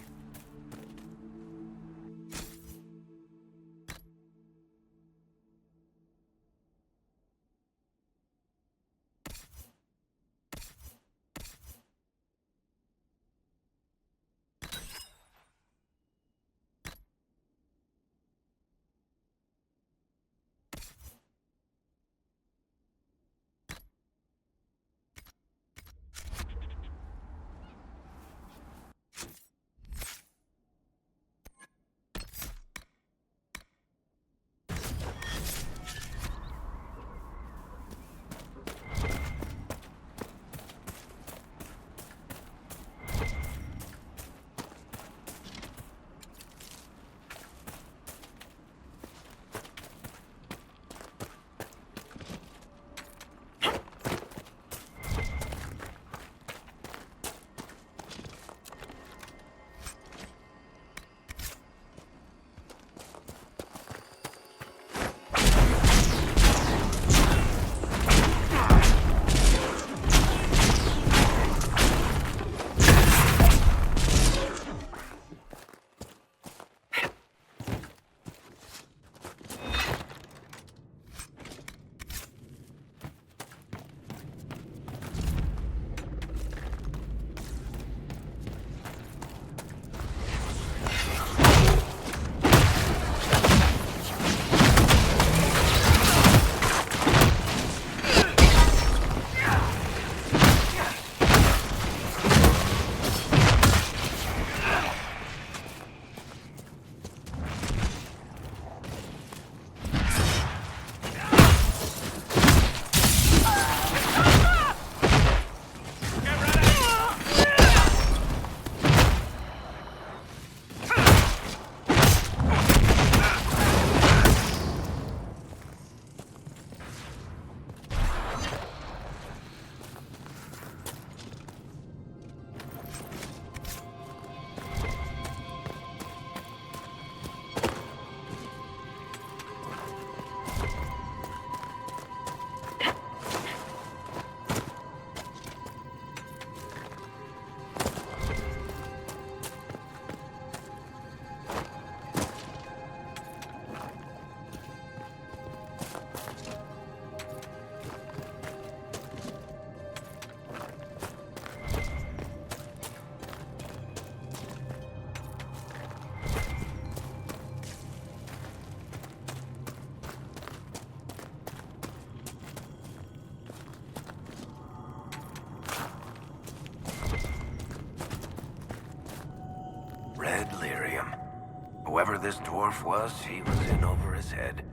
Red lyrium. Whoever this dwarf was, he was in over his head.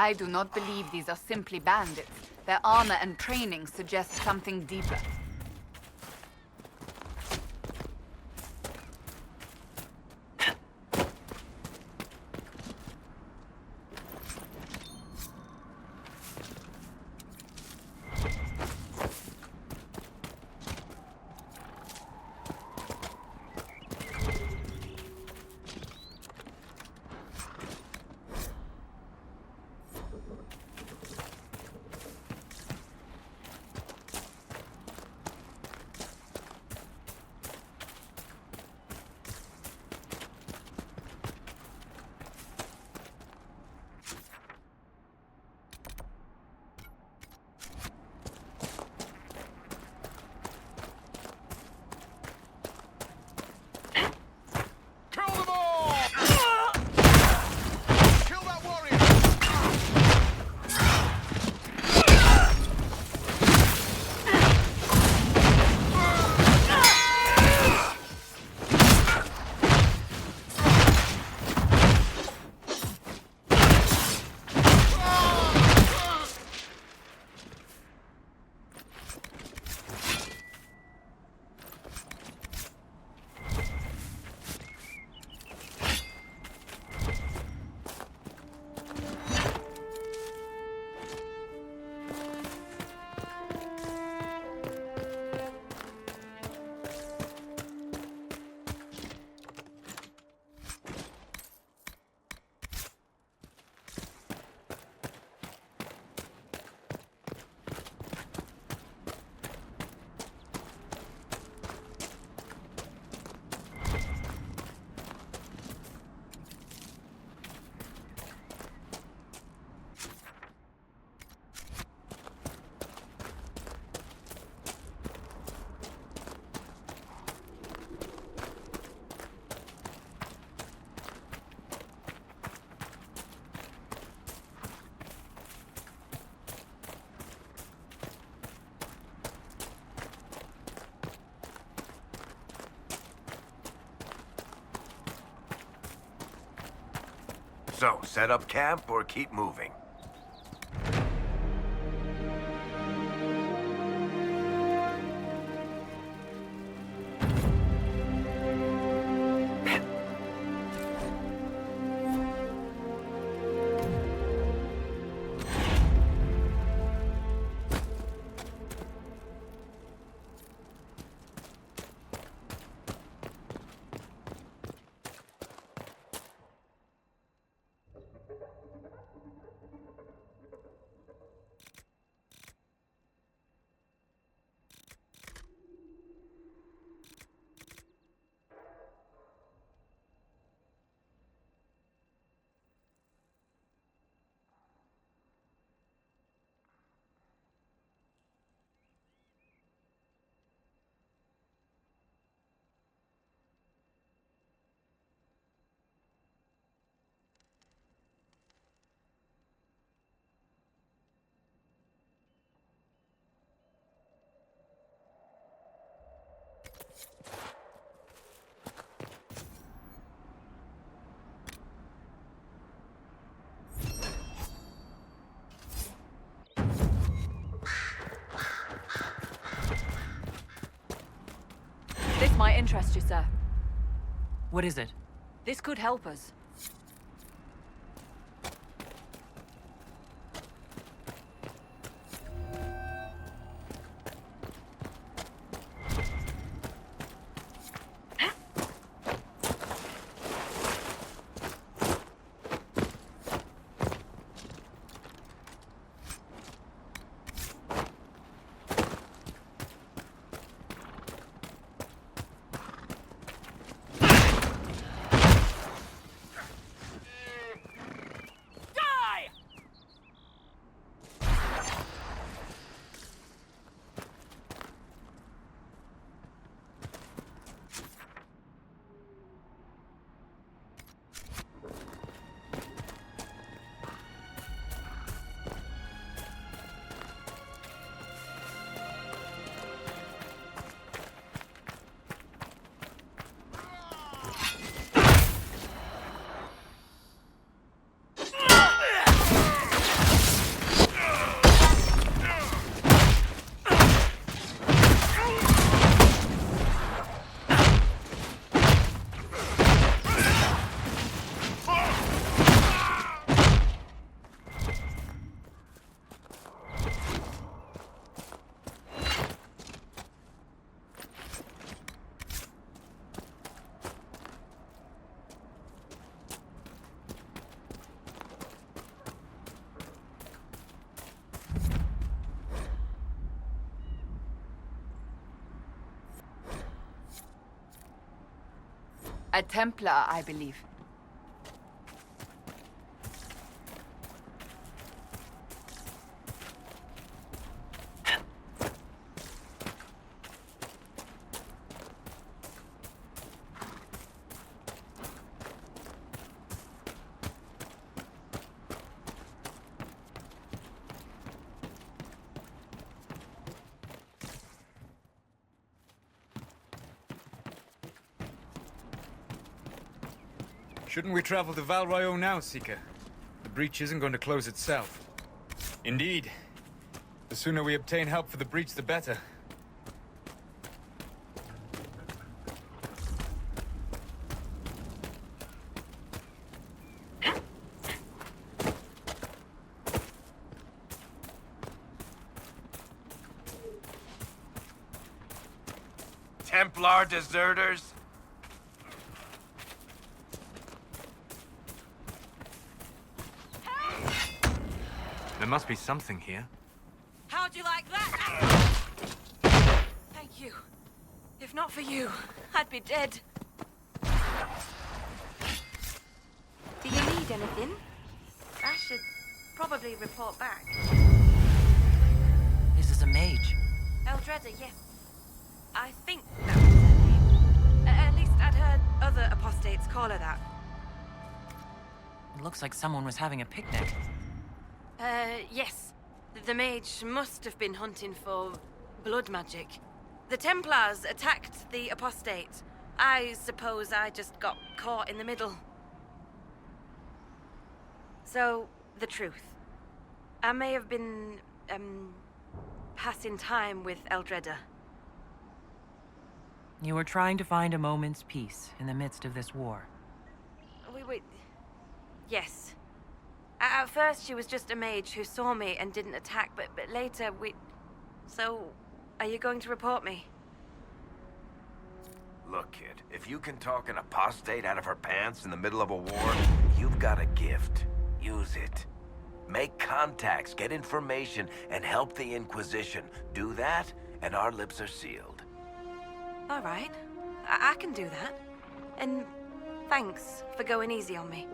I do not believe these are simply bandits. Their armor and training suggest something deeper. So, set up camp or keep moving? This might interest you, sir. What is it? This could help us. A Templar, I believe. Shouldn't we travel to Val Royeaux now, Seeker? The breach isn't going to close itself. Indeed. The sooner we obtain help for the breach, the better. Templar deserters? There must be something here. How'd you like that? Thank you. If not for you, I'd be dead. Do you need anything? I should probably report back. This is a mage. Eldredda, yes. I think that was her name. At least I'd heard other apostates call her that. It looks like someone was having a picnic. Yes. The mage must have been hunting for blood magic. The Templars attacked the apostate. I suppose I just got caught in the middle. So, the truth. I may have been, passing time with Eldredda. You were trying to find a moment's peace in the midst of this war. Wait. Yes. At first, she was just a mage who saw me and didn't attack, but later we... So, are you going to report me? Look, kid, if you can talk an apostate out of her pants in the middle of a war, you've got a gift. Use it. Make contacts, get information, and help the Inquisition. Do that, and our lips are sealed. All right. I can do that. And thanks for going easy on me.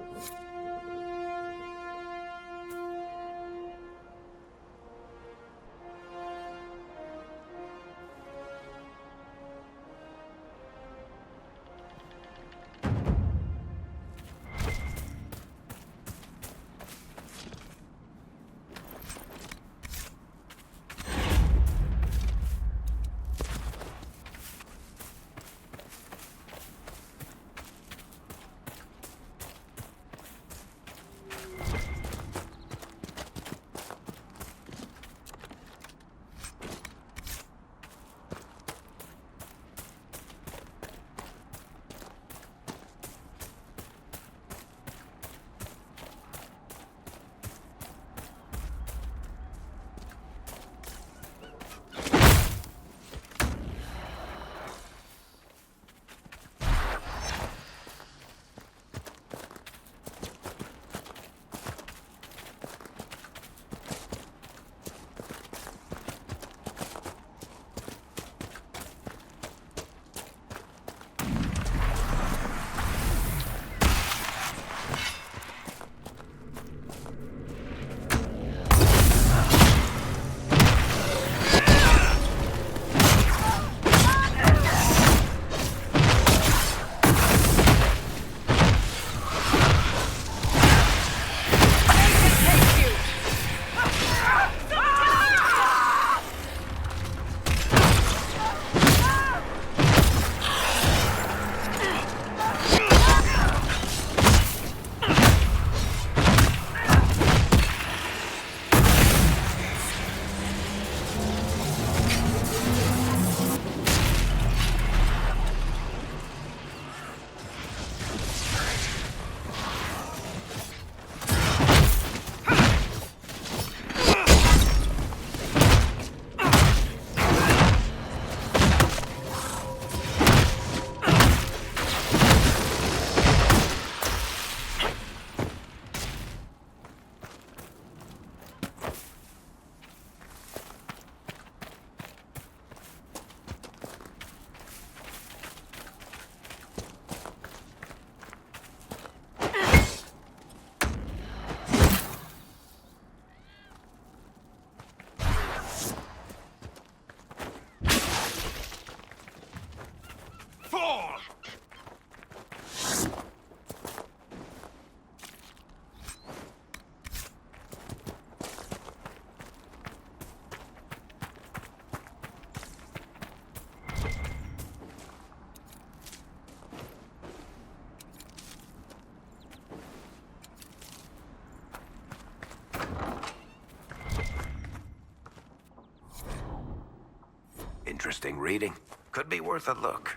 interesting reading. Could be worth a look.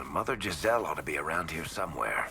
Mother Giselle ought to be around here somewhere.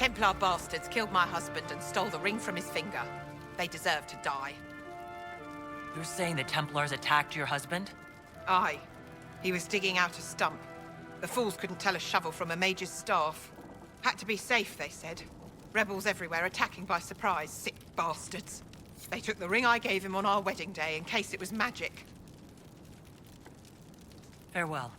Templar bastards killed my husband and stole the ring from his finger. They deserve to die. You're saying the Templars attacked your husband? Aye. He was digging out a stump. The fools couldn't tell a shovel from a mage's staff. Had to be safe, they said. Rebels everywhere attacking by surprise, sick bastards. They took the ring I gave him on our wedding day in case it was magic. Farewell.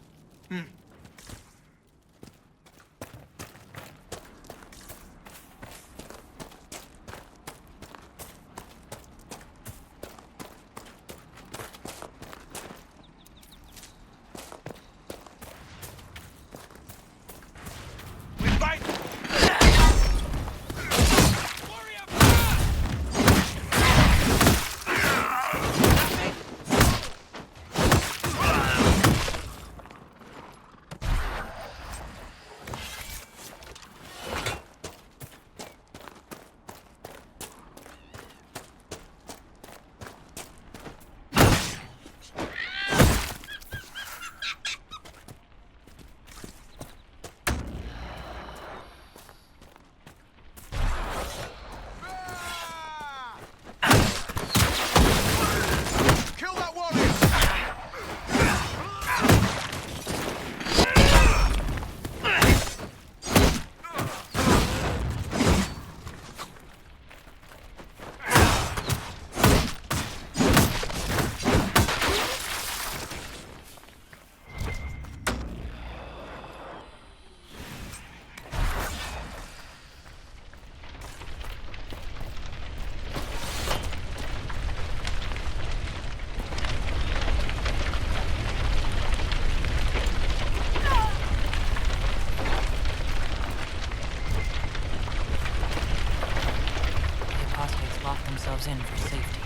themselves in for safety,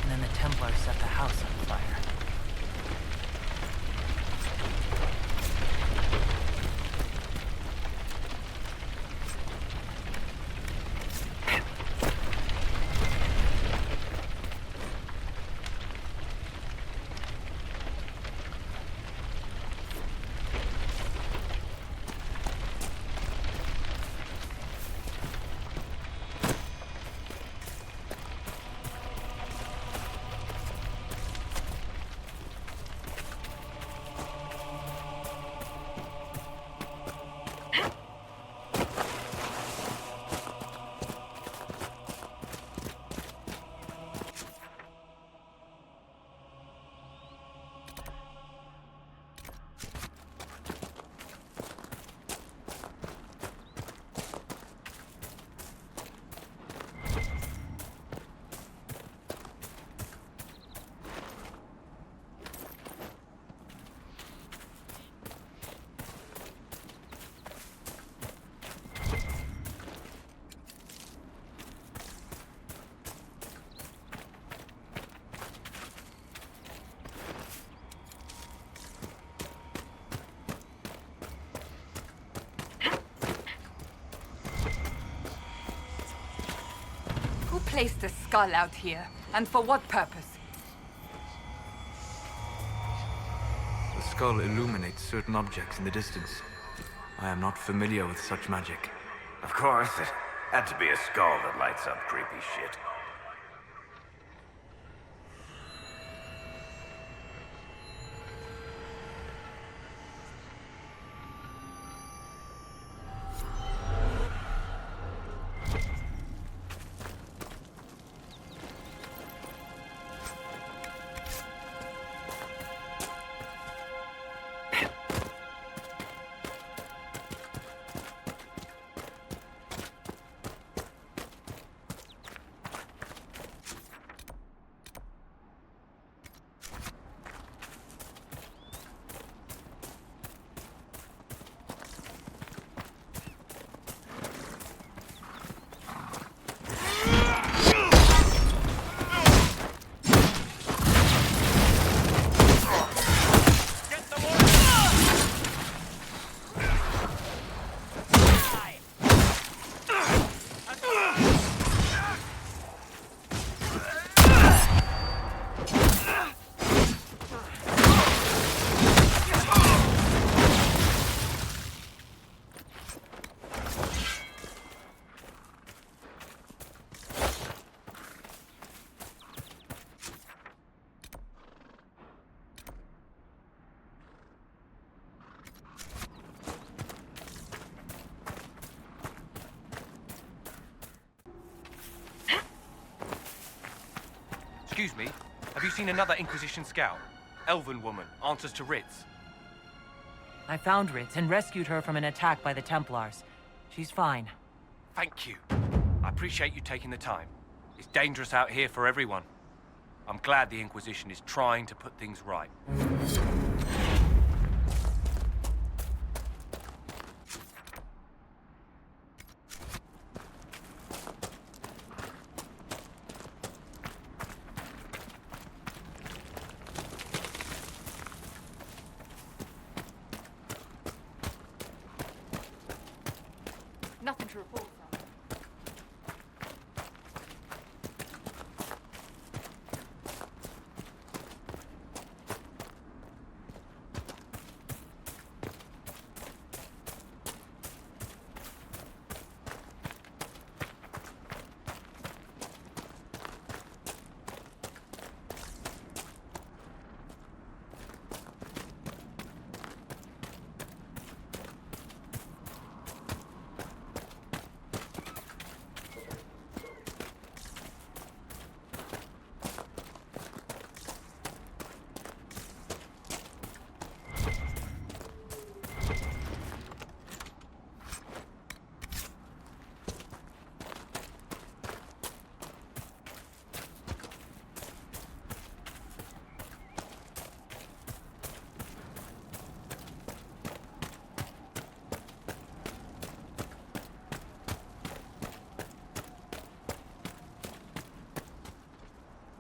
and then the Templars set the house on fire. Who placed a skull out here? And for what purpose? The skull illuminates certain objects in the distance. I am not familiar with such magic. Of course, it had to be a skull that lights up creepy shit. Excuse me, have you seen another Inquisition scout? Elven woman, answers to writs. I found Ritz and rescued her from an attack by the Templars. She's fine. Thank you. I appreciate you taking the time. It's dangerous out here for everyone. I'm glad the Inquisition is trying to put things right. Nothing to report, sir.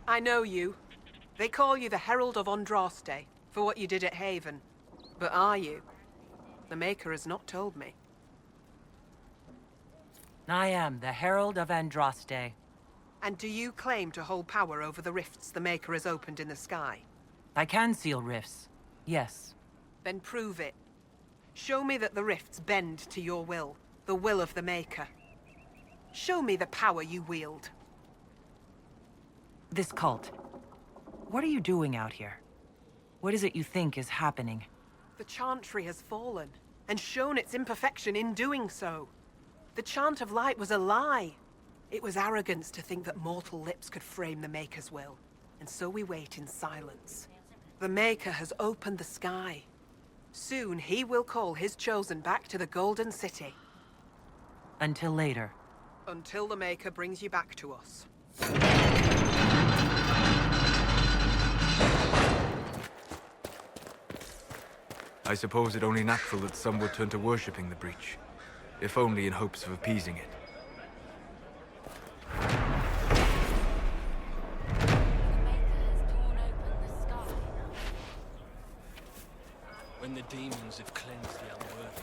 I know you. They call you the Herald of Andraste for what you did at Haven. But are you? The Maker has not told me. I am the Herald of Andraste. And do you claim to hold power over the rifts the Maker has opened in the sky? I can seal rifts, yes. Then prove it. Show me that the rifts bend to your will, the will of the Maker. Show me the power you wield. This cult. What are you doing out here? What is it you think is happening? The Chantry has fallen, and shown its imperfection in doing so. The Chant of Light was a lie. It was arrogance to think that mortal lips could frame the Maker's will, and so we wait in silence. The Maker has opened the sky. Soon he will call his chosen back to the Golden City. Until later. Until the Maker brings you back to us. I suppose it only natural that some would turn to worshipping the breach, if only in hopes of appeasing it. When the demons have cleansed the unworthy.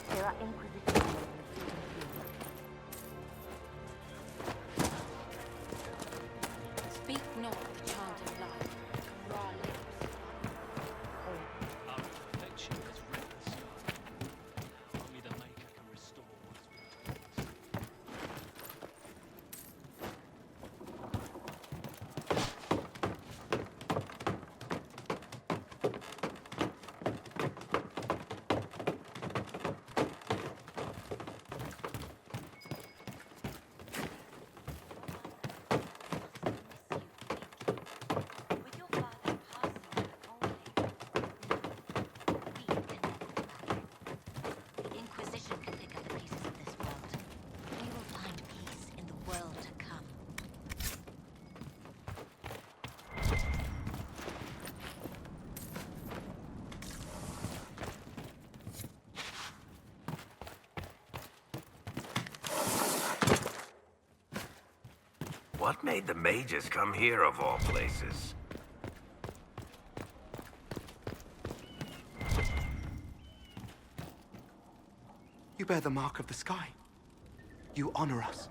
There are Inquisition. Speak not the chant of life. Raw lips. Our perfection has rent the sky. Only the Maker can restore what has been torn. The Inquisition can pick up the pieces of this world. We will find peace in the world to come. What made the mages come here of all places? You bear the mark of the sky. You honor us.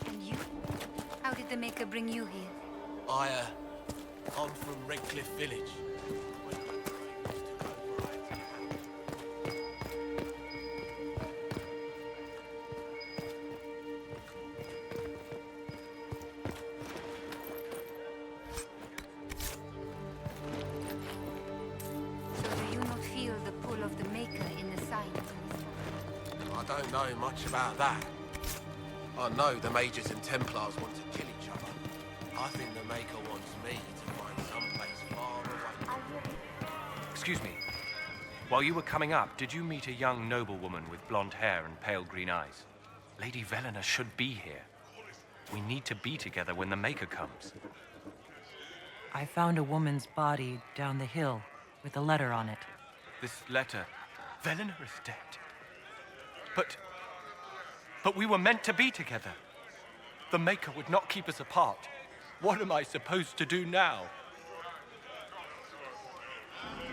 And you? How did the Maker bring you here? I'm from Redcliffe Village. So do you not feel the pull of the Maker in the signs in this world? I don't know much about that. I know the Mages and Templars want to kill each other. I think the Maker wants me to find someplace far away. Excuse me. While you were coming up, did you meet a young noblewoman with blonde hair and pale green eyes? Lady Velena should be here. We need to be together when the Maker comes. I found a woman's body down the hill with a letter on it. This letter... Velena is dead. But we were meant to be together. The Maker would not keep us apart. What am I supposed to do now?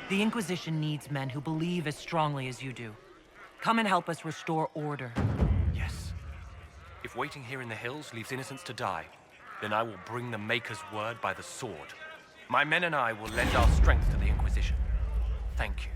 The Inquisition needs men who believe as strongly as you do. Come and help us restore order. Yes. If waiting here in the hills leaves innocents to die, then I will bring the Maker's word by the sword. My men and I will lend our strength to the Inquisition. Thank you.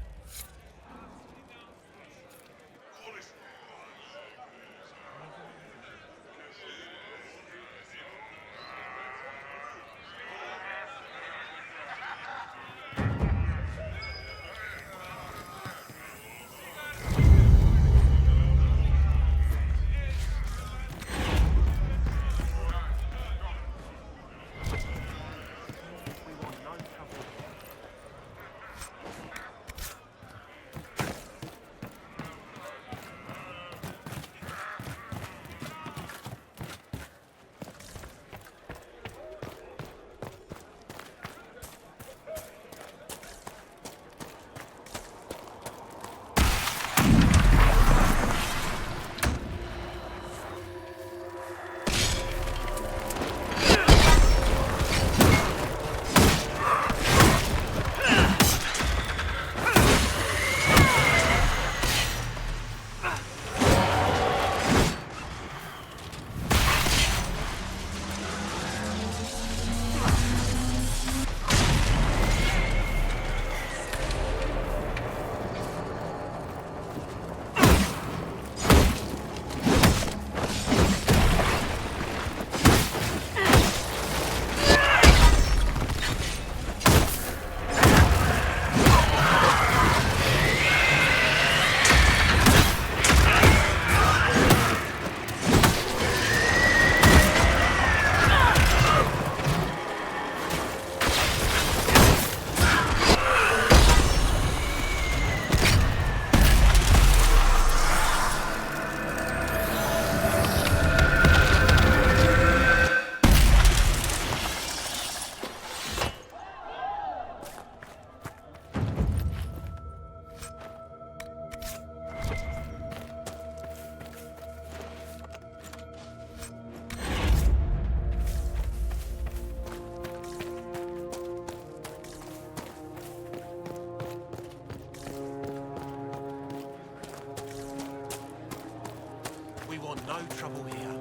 No trouble here.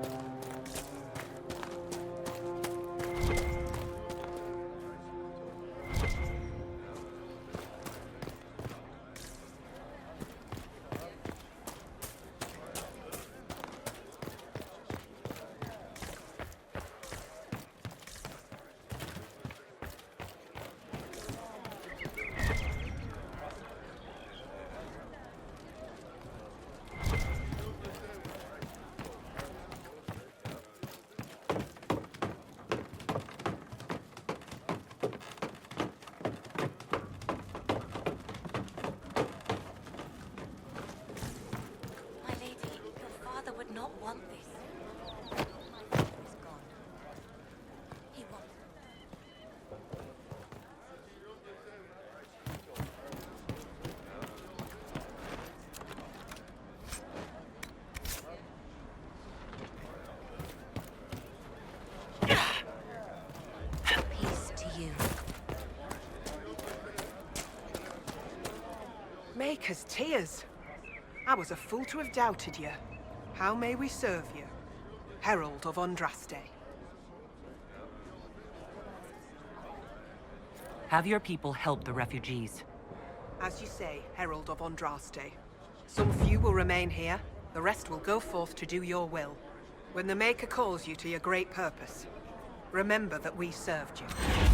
Not want this. My father is gone. He won't. Peace to you. Maker's tears. I was a fool to have doubted you. How may we serve you? Herald of Andraste. Have your people help the refugees. As you say, Herald of Andraste. Some few will remain here, the rest will go forth to do your will. When the Maker calls you to your great purpose, remember that we served you.